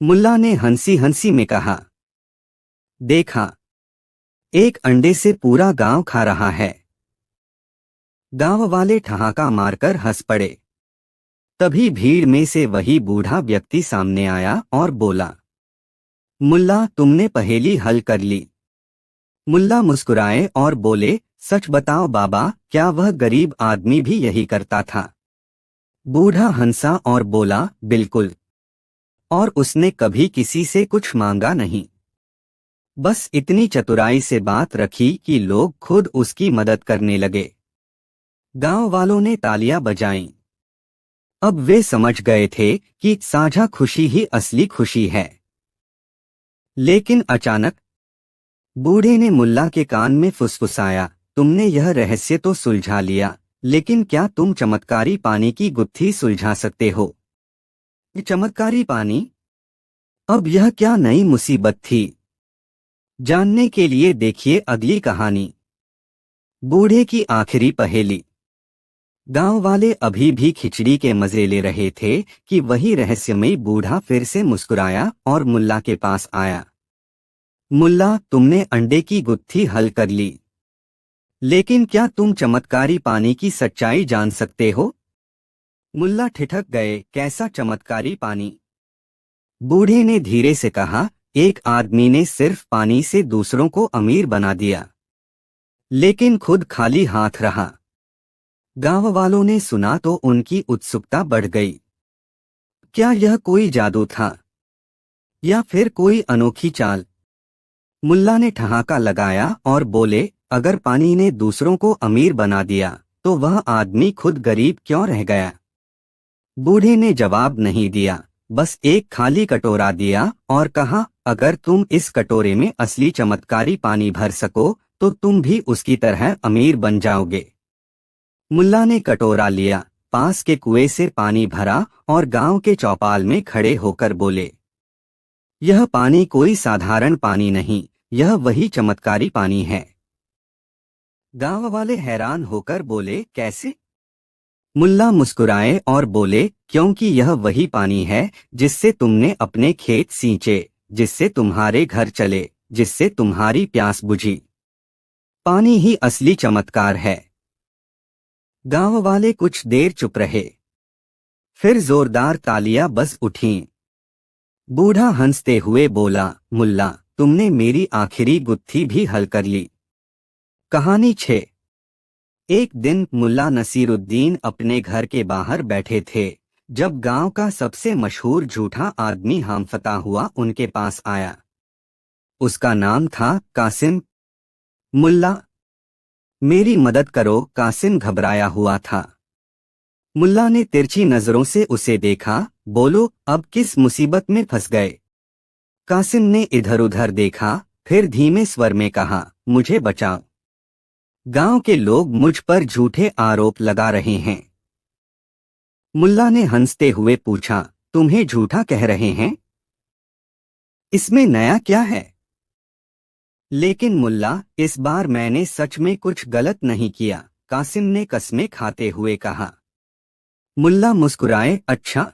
मुल्ला ने हंसी हंसी में कहा, देखा, एक अंडे से पूरा गांव खा रहा है। गांव वाले ठहाका मारकर हंस पड़े। तभी भीड़ में से वही बूढ़ा व्यक्ति सामने आया और बोला, मुल्ला, तुमने पहेली हल कर ली। मुल्ला मुस्कुराए और बोले, सच बताओ बाबा, क्या वह गरीब आदमी भी यही करता था? बूढ़ा हंसा और बोला, बिल्कुल। और उसने कभी किसी से कुछ मांगा नहीं। बस इतनी चतुराई से बात रखी कि लोग खुद उसकी मदद करने लगे। गांव वालों ने तालियां बजाईं। अब वे समझ गए थे कि साझा खुशी ही असली खुशी है। लेकिन अचानक बूढ़े ने मुल्ला के कान में फुसफुसाया, तुमने यह रहस्य तो सुलझा लिया, लेकिन क्या तुम चमत्कारी पानी की गुत्थी सुलझा सकते हो? ये चमत्कारी पानी? अब यह क्या नई मुसीबत थी? जानने के लिए देखिए अगली कहानी। बूढ़े की आखिरी पहेली। गांव वाले अभी भी खिचड़ी के मजे ले रहे थे कि वही रहस्यमयी बूढ़ा फिर से मुस्कुराया और मुल्ला के पास आया। मुल्ला, तुमने अंडे की गुत्थी हल कर ली, लेकिन क्या तुम चमत्कारी पानी की सच्चाई जान सकते हो? मुल्ला ठिठक गए, कैसा चमत्कारी पानी? बूढ़े ने धीरे से कहा, एक आदमी ने सिर्फ पानी से दूसरों को अमीर बना दिया, लेकिन खुद खाली हाथ रहा। गांव वालों ने सुना तो उनकी उत्सुकता बढ़ गई। क्या यह कोई जादू था या फिर कोई अनोखी चाल? मुल्ला ने ठहाका लगाया और बोले, अगर पानी ने दूसरों को अमीर बना दिया तो वह आदमी खुद गरीब क्यों रह गया? बूढ़े ने जवाब नहीं दिया, बस एक खाली कटोरा दिया और कहा, अगर तुम इस कटोरे में असली चमत्कारी पानी भर सको तो तुम भी उसकी तरह अमीर बन जाओगे। मुल्ला ने कटोरा लिया, पास के कुएं से पानी भरा और गांव के चौपाल में खड़े होकर बोले, यह पानी कोई साधारण पानी नहीं, यह वही चमत्कारी पानी है। गांव वाले हैरान होकर बोले, कैसे? मुल्ला मुस्कुराए और बोले, क्योंकि यह वही पानी है जिससे तुमने अपने खेत सींचे, जिससे तुम्हारे घर चले, जिससे तुम्हारी प्यास बुझी। पानी ही असली चमत्कार है। गांव वाले कुछ देर चुप रहे, फिर जोरदार तालियां बज उठीं। बूढ़ा हंसते हुए बोला, मुल्ला, तुमने मेरी आखिरी गुत्थी भी हल कर ली। कहानी 6। एक दिन मुल्ला नसीरुद्दीन अपने घर के बाहर बैठे थे जब गांव का सबसे मशहूर झूठा आदमी हामफता हुआ उनके पास आया। उसका नाम था कासिम। मुल्ला, मेरी मदद करो, कासिम घबराया हुआ था। मुल्ला ने तिरछी नजरों से उसे देखा, बोलो, अब किस मुसीबत में फंस गए? कासिम ने इधर उधर देखा, फिर धीमे स्वर में कहा, मुझे बचाओ। गांव के लोग मुझ पर झूठे आरोप लगा रहे हैं। मुल्ला ने हंसते हुए पूछा, तुम्हें झूठा कह रहे हैं? इसमें नया क्या है? लेकिन मुल्ला, इस बार मैंने सच में कुछ गलत नहीं किया, कासिम ने कसमें खाते हुए कहा। मुल्ला मुस्कुराए, अच्छा,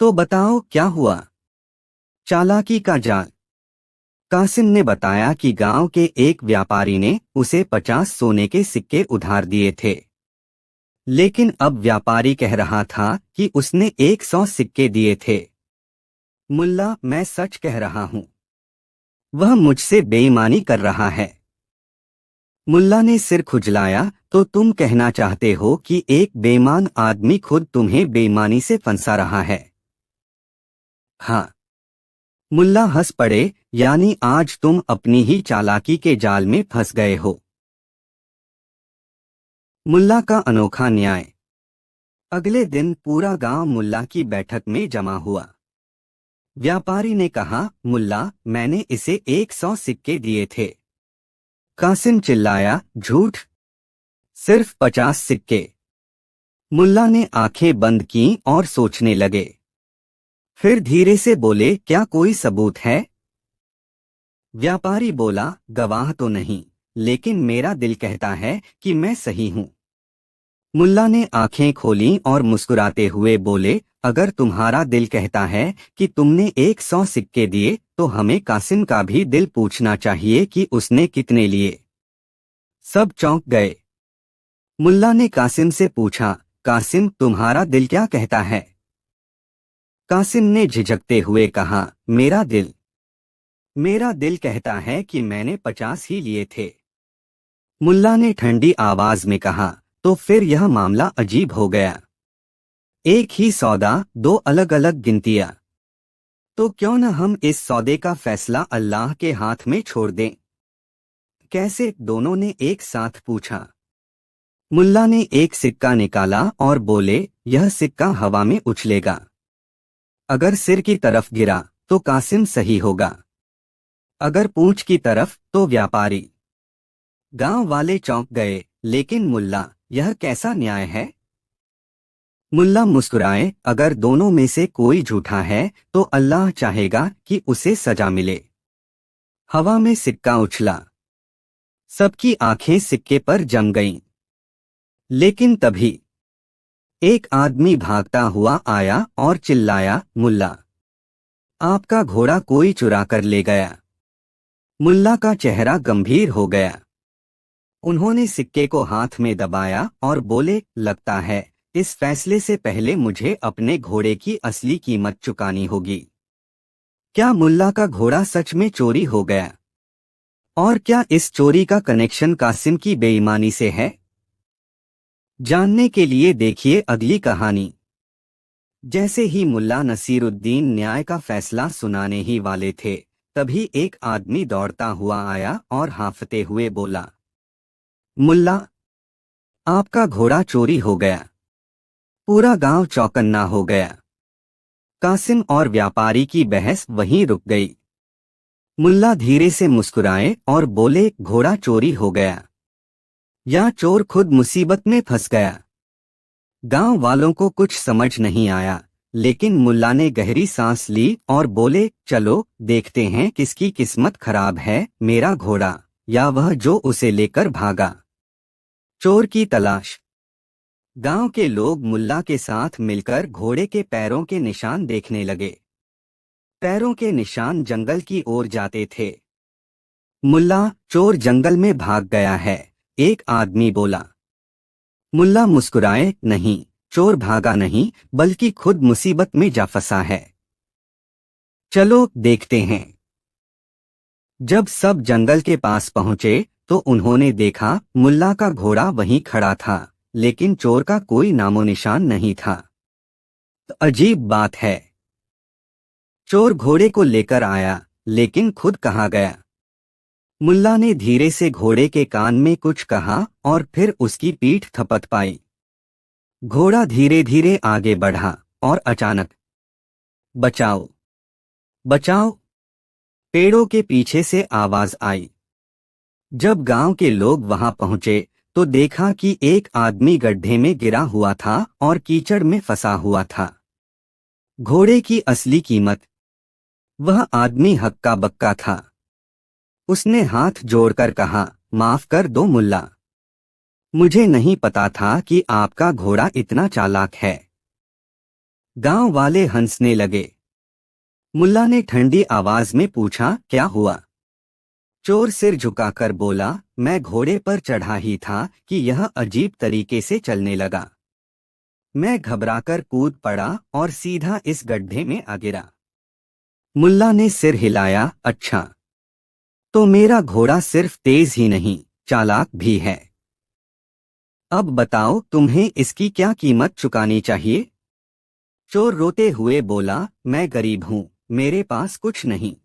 तो बताओ क्या हुआ? चालाकी का जाल। कासिम ने बताया कि गांव के एक व्यापारी ने उसे 50 सोने के सिक्के उधार दिए थे, लेकिन अब व्यापारी कह रहा था कि उसने 100 सिक्के दिए थे। मुल्ला, मैं सच कह रहा हूं, वह मुझसे बेईमानी कर रहा है। मुल्ला ने सिर खुजलाया, तो तुम कहना चाहते हो कि एक बेईमान आदमी खुद तुम्हें बेईमानी से फंसा रहा है? हाँ। मुल्ला हंस पड़े, यानी आज तुम अपनी ही चालाकी के जाल में फंस गए हो। मुल्ला का अनोखा न्याय। अगले दिन पूरा गांव मुल्ला की बैठक में जमा हुआ। व्यापारी ने कहा, मुल्ला, मैंने इसे 100 सिक्के दिए थे। कासिम चिल्लाया, झूठ, सिर्फ 50 सिक्के। मुल्ला ने आंखें बंद की और सोचने लगे। फिर धीरे से बोले, क्या कोई सबूत है? व्यापारी बोला, गवाह तो नहीं, लेकिन मेरा दिल कहता है कि मैं सही हूं। मुल्ला ने आंखें खोलीं और मुस्कुराते हुए बोले, अगर तुम्हारा दिल कहता है कि तुमने 100 सिक्के दिए तो हमें कासिम का भी दिल पूछना चाहिए कि उसने कितने लिए। सब चौंक गए। मुल्ला ने कासिम से पूछा, कासिम, तुम्हारा दिल क्या कहता है? कासिम ने झिझकते हुए कहा, मेरा दिल मेरा दिल कहता है कि मैंने 50 ही लिए थे। मुल्ला ने ठंडी आवाज में कहा। तो फिर यह मामला अजीब हो गया। एक ही सौदा, दो अलग अलग गिनतियां। तो क्यों न हम इस सौदे का फैसला अल्लाह के हाथ में छोड़ दें? कैसे? दोनों ने एक साथ पूछा। मुल्ला ने एक सिक्का निकाला और बोले, यह सिक्का हवा में उछलेगा। अगर सिर की तरफ गिरा तो कासिम सही होगा, अगर पूंछ की तरफ तो व्यापारी। गांव वाले चौंक गए। लेकिन मुल्ला, यह कैसा न्याय है? मुल्ला मुस्कुराए, अगर दोनों में से कोई झूठा है तो अल्लाह चाहेगा कि उसे सजा मिले। हवा में सिक्का उछला। सबकी आंखें सिक्के पर जम गईं। लेकिन तभी एक आदमी भागता हुआ आया और चिल्लाया, मुल्ला, आपका घोड़ा कोई चुरा कर ले गया। मुल्ला का चेहरा गंभीर हो गया। उन्होंने सिक्के को हाथ में दबाया और बोले, लगता है इस फैसले से पहले मुझे अपने घोड़े की असली कीमत चुकानी होगी। क्या मुल्ला का घोड़ा सच में चोरी हो गया? और क्या इस चोरी का कनेक्शन कासिम की बेईमानी से है? जानने के लिए देखिए अगली कहानी। जैसे ही मुल्ला नसीरुद्दीन न्याय का फैसला सुनाने ही वाले थे, तभी एक आदमी दौड़ता हुआ आया और हांफते हुए बोला, मुल्ला, आपका घोड़ा चोरी हो गया। पूरा गांव चौकन्ना हो गया। कासिम और व्यापारी की बहस वहीं रुक गई। मुल्ला धीरे से मुस्कुराए और बोले, घोड़ा चोरी हो गया या चोर खुद मुसीबत में फंस गया? गांव वालों को कुछ समझ नहीं आया, लेकिन मुल्ला ने गहरी सांस ली और बोले, चलो देखते हैं किसकी किस्मत खराब है, मेरा घोड़ा या वह जो उसे लेकर भागा। चोर की तलाश। गांव के लोग मुल्ला के साथ मिलकर घोड़े के पैरों के निशान देखने लगे। पैरों के निशान जंगल की ओर जाते थे। मुल्ला, चोर जंगल में भाग गया है, एक आदमी बोला। मुल्ला मुस्कुराए, नहीं, चोर भागा नहीं, बल्कि खुद मुसीबत में जा फंसा है। चलो देखते हैं। जब सब जंगल के पास पहुंचे तो उन्होंने देखा मुल्ला का घोड़ा वहीं खड़ा था, लेकिन चोर का कोई नामो निशान नहीं था। तो अजीब बात है। चोर घोड़े को लेकर आया, लेकिन खुद कहाँ गया? मुल्ला ने धीरे से घोड़े के कान में कुछ कहा और फिर उसकी पीठ थपथपाई। घोड़ा धीरे धीरे आगे बढ़ा और अचानक, बचाओ, बचाओ, पेड़ों के पीछे से आवाज आई। जब गांव के लोग वहां पहुंचे तो देखा कि एक आदमी गड्ढे में गिरा हुआ था और कीचड़ में फंसा हुआ था। घोड़े की असली कीमत। वह आदमी हक्का बक्का था। उसने हाथ जोड़कर कहा, माफ कर दो मुल्ला, मुझे नहीं पता था कि आपका घोड़ा इतना चालाक है। गांव वाले हंसने लगे। मुल्ला ने ठंडी आवाज में पूछा, क्या हुआ? चोर सिर झुकाकर बोला, मैं घोड़े पर चढ़ा ही था कि यह अजीब तरीके से चलने लगा। मैं घबराकर कूद पड़ा और सीधा इस गड्ढे में आ गिरा। मुल्ला ने सिर हिलाया, अच्छा, तो मेरा घोड़ा सिर्फ तेज ही नहीं, चालाक भी है। अब बताओ तुम्हें इसकी क्या कीमत चुकानी चाहिए? चोर रोते हुए बोला, मैं गरीब हूं, मेरे पास कुछ नहीं।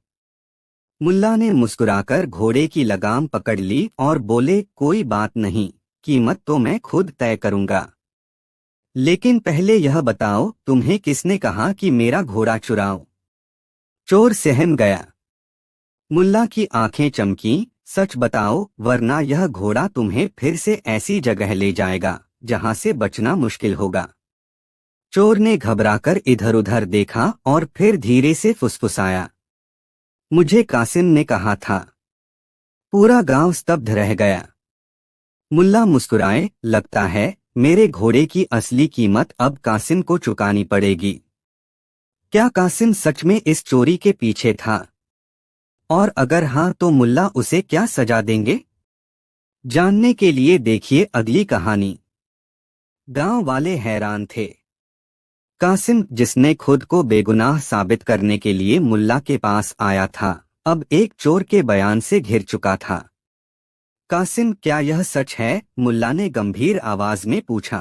मुल्ला ने मुस्कुराकर घोड़े की लगाम पकड़ ली और बोले, कोई बात नहीं, कीमत तो मैं खुद तय करूंगा। लेकिन पहले यह बताओ, तुम्हें किसने कहा कि मेरा घोड़ा चुराओ? चोर सहम गया। मुल्ला की आंखें चमकी, सच बताओ, वरना यह घोड़ा तुम्हें फिर से ऐसी जगह ले जाएगा जहां से बचना मुश्किल होगा। चोर ने घबराकर इधर उधर देखा और फिर धीरे से फुसफुसाया, मुझे कासिम ने कहा था। पूरा गांव स्तब्ध रह गया। मुल्ला मुस्कुराए, लगता है मेरे घोड़े की असली कीमत अब कासिम को चुकानी पड़ेगी। क्या कासिम सच में इस चोरी के पीछे था? और अगर हां तो मुल्ला उसे क्या सजा देंगे? जानने के लिए देखिए अगली कहानी। गांव वाले हैरान थे। कासिम, जिसने खुद को बेगुनाह साबित करने के लिए मुल्ला के पास आया था, अब एक चोर के बयान से घिर चुका था। कासिम, क्या यह सच है? मुल्ला ने गंभीर आवाज में पूछा।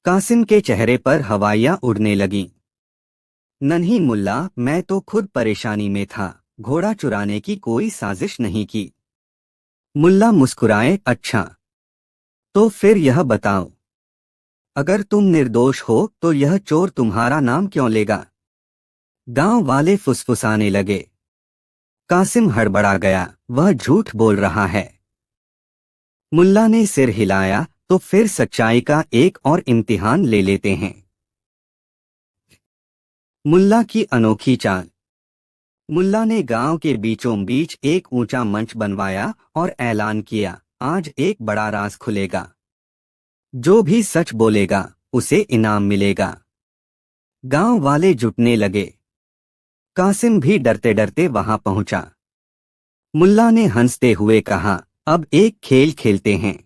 कासिम के चेहरे पर हवाइयां उड़ने लगीं। नहीं मुल्ला, मैं तो खुद परेशानी में था, घोड़ा चुराने की कोई साजिश नहीं की। मुल्ला मुस्कुराए। अच्छा, तो फिर यह बताओ, अगर तुम निर्दोष हो तो यह चोर तुम्हारा नाम क्यों लेगा? गांव वाले फुसफुसाने लगे। कासिम हड़बड़ा गया, वह झूठ बोल रहा है। मुल्ला ने सिर हिलाया। तो फिर सच्चाई का एक और इम्तिहान ले लेते हैं। मुल्ला की अनोखी चाल। मुल्ला ने गांव के बीचों बीच एक ऊंचा मंच बनवाया और ऐलान किया, आज एक बड़ा राज खुलेगा। जो भी सच बोलेगा उसे इनाम मिलेगा। गांव वाले जुटने लगे। कासिम भी डरते डरते वहां पहुंचा। मुल्ला ने हंसते हुए कहा, अब एक खेल खेलते हैं।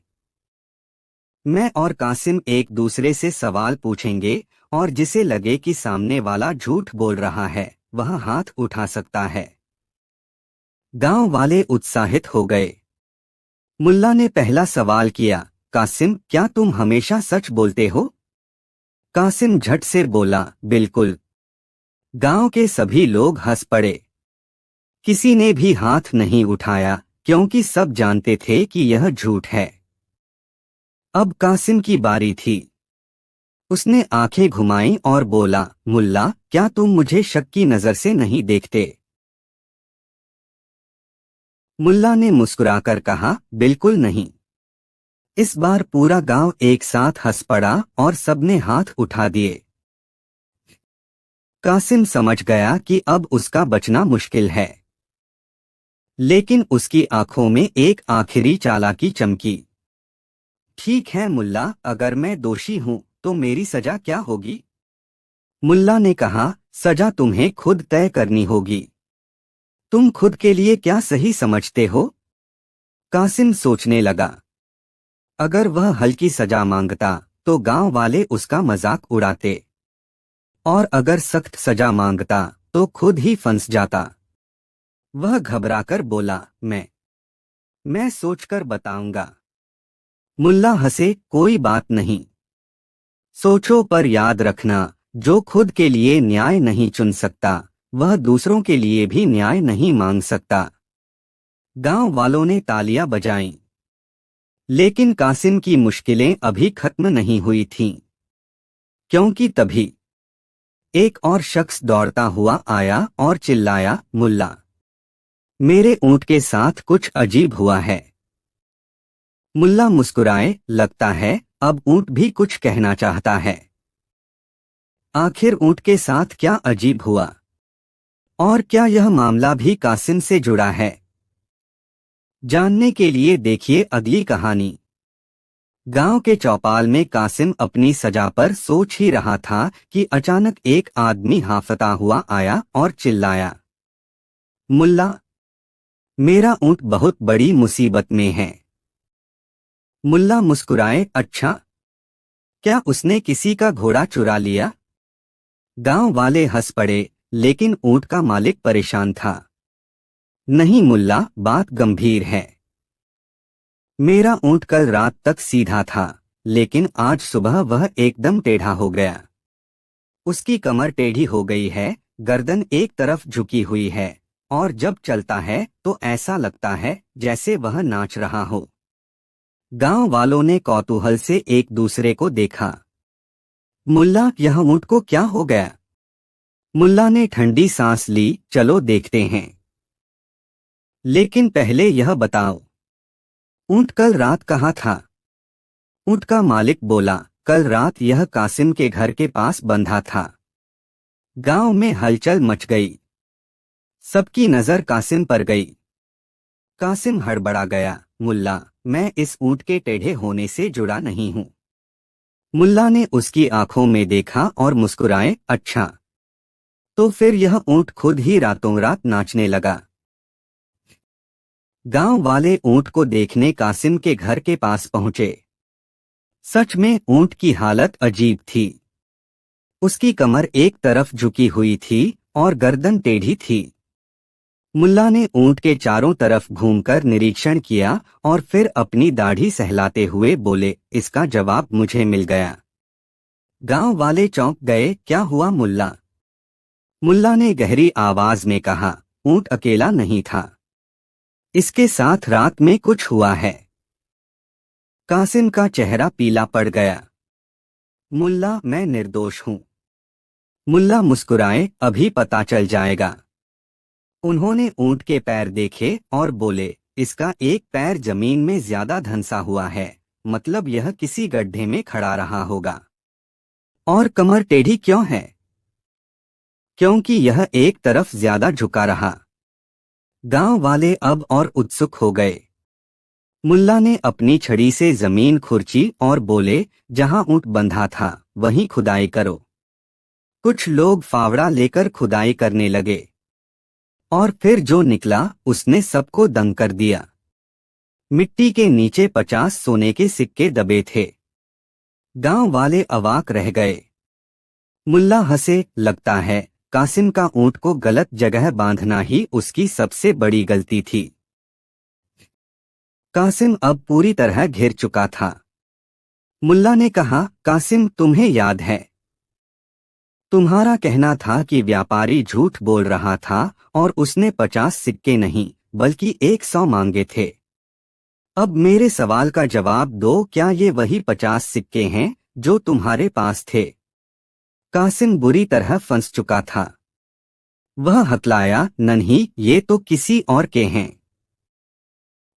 मैं और कासिम एक दूसरे से सवाल पूछेंगे और जिसे लगे कि सामने वाला झूठ बोल रहा है वह हाथ उठा सकता है। गांव वाले उत्साहित हो गए। मुल्ला ने पहला सवाल किया, कासिम, क्या तुम हमेशा सच बोलते हो? कासिम झट से बोला, बिल्कुल। गांव के सभी लोग हंस पड़े। किसी ने भी हाथ नहीं उठाया क्योंकि सब जानते थे कि यह झूठ है। अब कासिम की बारी थी। उसने आंखें घुमाईं और बोला, मुल्ला, क्या तुम मुझे शक की नजर से नहीं देखते? मुल्ला ने मुस्कुराकर कहा, बिल्कुल नहीं। इस बार पूरा गांव एक साथ हंस पड़ा और सबने हाथ उठा दिए। कासिम समझ गया कि अब उसका बचना मुश्किल है। लेकिन उसकी आंखों में एक आखिरी चालाकी चमकी। ठीक है मुल्ला, अगर मैं दोषी हूं तो मेरी सजा क्या होगी? मुल्ला ने कहा, सजा तुम्हें खुद तय करनी होगी। तुम खुद के लिए क्या सही समझते हो? कासिम सोचने लगा। अगर वह हल्की सजा मांगता तो गांव वाले उसका मजाक उड़ाते, और अगर सख्त सजा मांगता तो खुद ही फंस जाता। वह घबराकर बोला, मैं सोचकर बताऊंगा। मुल्ला हंसे, कोई बात नहीं। सोचो, पर याद रखना, जो खुद के लिए न्याय नहीं चुन सकता वह दूसरों के लिए भी न्याय नहीं मांग सकता। गांव वालों ने तालियां बजाईं। लेकिन कासिम की मुश्किलें अभी खत्म नहीं हुई थीं, क्योंकि तभी एक और शख्स दौड़ता हुआ आया और चिल्लाया, मुल्ला, मेरे ऊंट के साथ कुछ अजीब हुआ है। मुल्ला मुस्कुराए, लगता है अब ऊंट भी कुछ कहना चाहता है। आखिर ऊंट के साथ क्या अजीब हुआ? और क्या यह मामला भी कासिम से जुड़ा है? जानने के लिए देखिए अगली कहानी। गांव के चौपाल में कासिम अपनी सजा पर सोच ही रहा था कि अचानक एक आदमी हांफता हुआ आया और चिल्लाया, मुल्ला, मेरा ऊंट बहुत बड़ी मुसीबत में है। मुल्ला मुस्कुराए, अच्छा, क्या उसने किसी का घोड़ा चुरा लिया? गांव वाले हंस पड़े, लेकिन ऊंट का मालिक परेशान था। नहीं मुल्ला, बात गंभीर है। मेरा ऊंट कल रात तक सीधा था, लेकिन आज सुबह वह एकदम टेढ़ा हो गया। उसकी कमर टेढ़ी हो गई है, गर्दन एक तरफ झुकी हुई है, और जब चलता है तो ऐसा लगता है जैसे वह नाच रहा हो। गांव वालों ने कौतूहल से एक दूसरे को देखा। मुल्ला, यह ऊंट को क्या हो गया? मुल्ला ने ठंडी सांस ली, चलो देखते हैं। लेकिन पहले यह बताओ, ऊंट कल रात कहाँ था? ऊंट का मालिक बोला, कल रात यह कासिम के घर के पास बंधा था। गांव में हलचल मच गई। सबकी नजर कासिम पर गई। कासिम हड़बड़ा गया, मुल्ला, मैं इस ऊंट के टेढ़े होने से जुड़ा नहीं हूं। मुल्ला ने उसकी आंखों में देखा और मुस्कुराए, अच्छा, तो फिर यह ऊंट खुद ही रातों रात नाचने लगा। गांव वाले ऊंट को देखने कासिम के घर के पास पहुंचे। सच में ऊंट की हालत अजीब थी। उसकी कमर एक तरफ झुकी हुई थी और गर्दन टेढ़ी थी। मुल्ला ने ऊंट के चारों तरफ घूमकर निरीक्षण किया और फिर अपनी दाढ़ी सहलाते हुए बोले, इसका जवाब मुझे मिल गया। गांव वाले चौंक गए। क्या हुआ मुल्ला? मुल्ला ने गहरी आवाज में कहा, ऊंट अकेला नहीं था, इसके साथ रात में कुछ हुआ है। कासिम का चेहरा पीला पड़ गया। मुल्ला, मैं निर्दोष हूं। मुल्ला मुस्कुराए, अभी पता चल जाएगा। उन्होंने ऊंट के पैर देखे और बोले, इसका एक पैर जमीन में ज्यादा धंसा हुआ है, मतलब यह किसी गड्ढे में खड़ा रहा होगा। और कमर टेढ़ी क्यों है? क्योंकि यह एक तरफ ज्यादा झुका रहा। गांव वाले अब और उत्सुक हो गए। मुल्ला ने अपनी छड़ी से जमीन खुरची और बोले, जहां ऊंट बंधा था वहीं खुदाई करो। कुछ लोग फावड़ा लेकर खुदाई करने लगे और फिर जो निकला उसने सबको दंग कर दिया। मिट्टी के नीचे 50 सोने के सिक्के दबे थे। गांव वाले अवाक रह गए। मुल्ला हंसे, लगता है कासिम का ऊंट को गलत जगह बांधना ही उसकी सबसे बड़ी गलती थी। कासिम अब पूरी तरह घिर चुका था। मुल्ला ने कहा, कासिम, तुम्हें याद है, तुम्हारा कहना था कि व्यापारी झूठ बोल रहा था और उसने 50 सिक्के नहीं बल्कि 100 मांगे थे। अब मेरे सवाल का जवाब दो, क्या ये वही 50 सिक्के हैं जो तुम्हारे पास थे? कासिम बुरी तरह फंस चुका था। वह हकलाया, नहीं, ये तो किसी और के हैं।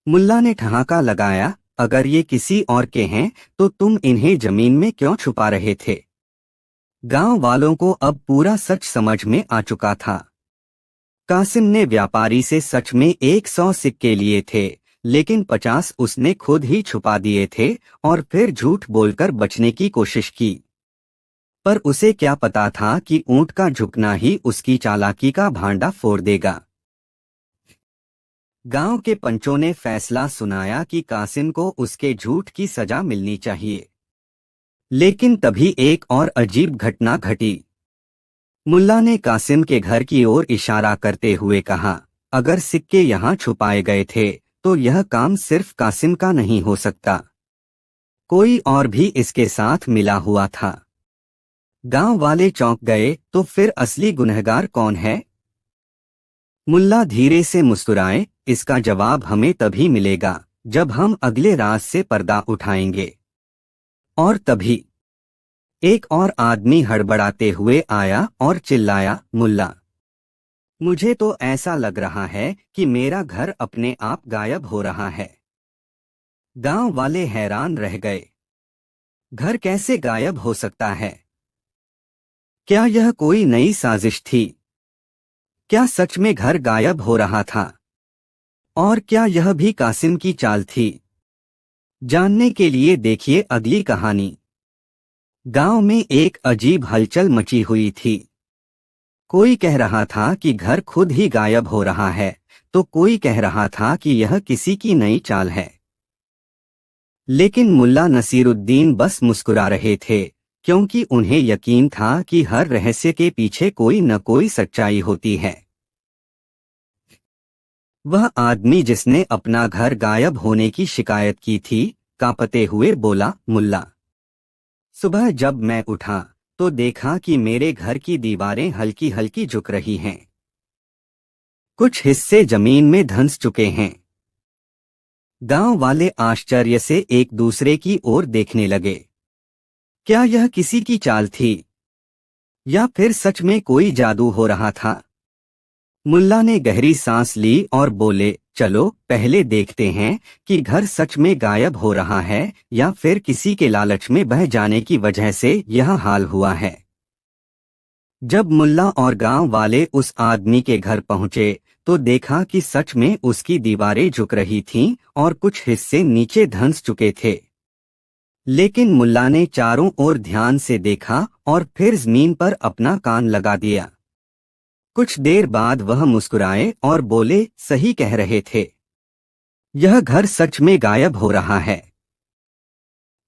मुल्ला ने ठहाका लगाया, अगर ये किसी और के हैं तो तुम इन्हें जमीन में क्यों छुपा रहे थे? गांव वालों को अब पूरा सच समझ में आ चुका था। कासिम ने व्यापारी से सच में 100 सिक्के लिए थे, लेकिन 50 उसने खुद ही छुपा दिए थे और फिर झूठ बोलकर बचने की कोशिश की। पर उसे क्या पता था कि ऊंट का झुकना ही उसकी चालाकी का भांडा फोड़ देगा। गांव के पंचों ने फैसला सुनाया कि कासिम को उसके झूठ की सजा मिलनी चाहिए। लेकिन तभी एक और अजीब घटना घटी। मुल्ला ने कासिम के घर की ओर इशारा करते हुए कहा, अगर सिक्के यहाँ छुपाए गए थे तो यह काम सिर्फ कासिम का नहीं हो सकता, कोई और भी इसके साथ मिला हुआ था। गांव वाले चौंक गए, तो फिर असली गुनहगार कौन है? मुल्ला धीरे से मुस्कुराए, इसका जवाब हमें तभी मिलेगा जब हम अगले राज से पर्दा उठाएंगे। और तभी एक और आदमी हड़बड़ाते हुए आया और चिल्लाया, मुल्ला, मुझे तो ऐसा लग रहा है कि मेरा घर अपने आप गायब हो रहा है। गांव वाले हैरान रह गए। घर कैसे गायब हो सकता है? क्या यह कोई नई साजिश थी? क्या सच में घर गायब हो रहा था? और क्या यह भी कासिम की चाल थी? जानने के लिए देखिए अगली कहानी। गांव में एक अजीब हलचल मची हुई थी। कोई कह रहा था कि घर खुद ही गायब हो रहा है, तो कोई कह रहा था कि यह किसी की नई चाल है। लेकिन मुल्ला नसीरुद्दीन बस मुस्कुरा रहे थे, क्योंकि उन्हें यकीन था कि हर रहस्य के पीछे कोई न कोई सच्चाई होती है। वह आदमी जिसने अपना घर गायब होने की शिकायत की थी, कांपते हुए बोला, मुल्ला, सुबह जब मैं उठा तो देखा कि मेरे घर की दीवारें हल्की हल्की झुक रही हैं। कुछ हिस्से जमीन में धंस चुके हैं। गांव वाले आश्चर्य से एक दूसरे की ओर देखने लगे। क्या यह किसी की चाल थी या फिर सच में कोई जादू हो रहा था? मुल्ला ने गहरी सांस ली और बोले, चलो पहले देखते हैं कि घर सच में गायब हो रहा है या फिर किसी के लालच में बह जाने की वजह से यह हाल हुआ है। जब मुल्ला और गांव वाले उस आदमी के घर पहुंचे तो देखा कि सच में उसकी दीवारें झुक रही थीं और कुछ हिस्से नीचे धंस चुके थे। लेकिन मुल्ला ने चारों ओर ध्यान से देखा और फिर जमीन पर अपना कान लगा दिया। कुछ देर बाद वह मुस्कुराए और बोले, सही कह रहे थे, यह घर सच में गायब हो रहा है।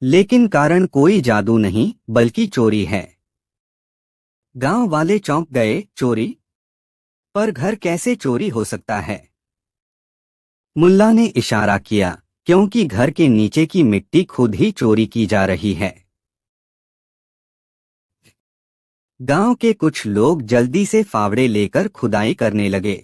लेकिन कारण कोई जादू नहीं बल्कि चोरी है। गांव वाले चौंक गए, चोरी? पर घर कैसे चोरी हो सकता है? मुल्ला ने इशारा किया, क्योंकि घर के नीचे की मिट्टी खुद ही चोरी की जा रही है। गांव के कुछ लोग जल्दी से फावड़े लेकर खुदाई करने लगे।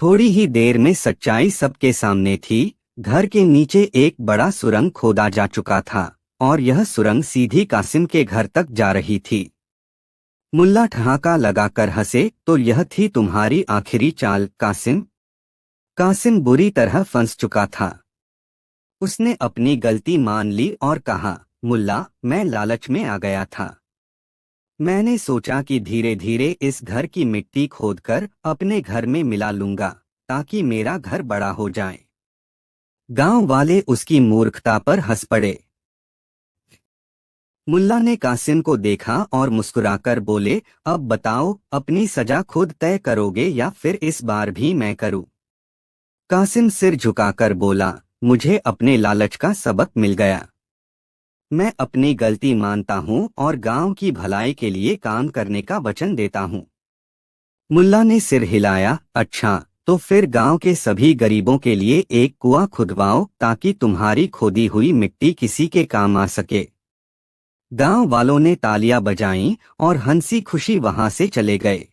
थोड़ी ही देर में सच्चाई सबके सामने थी। घर के नीचे एक बड़ा सुरंग खोदा जा चुका था और यह सुरंग सीधी कासिम के घर तक जा रही थी। मुल्ला ठहाका लगाकर हंसे, तो यह थी तुम्हारी आखिरी चाल कासिम। कासिम बुरी तरह फंस चुका था। उसने अपनी गलती मान ली और कहा, मुल्ला, मैं लालच में आ गया था। मैंने सोचा कि धीरे धीरे इस घर की मिट्टी खोदकर अपने घर में मिला लूंगा ताकि मेरा घर बड़ा हो जाए। गांव वाले उसकी मूर्खता पर हंस पड़े। मुल्ला ने कासिम को देखा और मुस्कुराकर बोले, अब बताओ, अपनी सजा खुद तय करोगे या फिर इस बार भी मैं करूं? कासिम सिर झुकाकर बोला, मुझे अपने लालच का सबक मिल गया। मैं अपनी गलती मानता हूं और गांव की भलाई के लिए काम करने का वचन देता हूं। मुल्ला ने सिर हिलाया, अच्छा, तो फिर गांव के सभी गरीबों के लिए एक कुआं खुदवाओ ताकि तुम्हारी खोदी हुई मिट्टी किसी के काम आ सके। गांव वालों ने तालियां बजाईं और हंसी खुशी वहां से चले गए।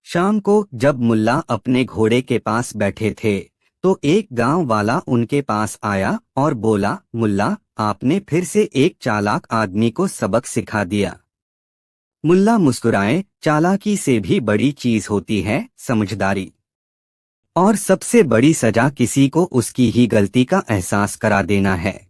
शाम को जब मुल्ला अपने घोड़े के पास बैठे थे तो एक गांव वाला उनके पास आया और बोला, मुल्ला, आपने फिर से एक चालाक आदमी को सबक सिखा दिया। मुल्ला मुस्कुराए, चालाकी से भी बड़ी चीज होती है समझदारी, और सबसे बड़ी सजा किसी को उसकी ही गलती का एहसास करा देना है।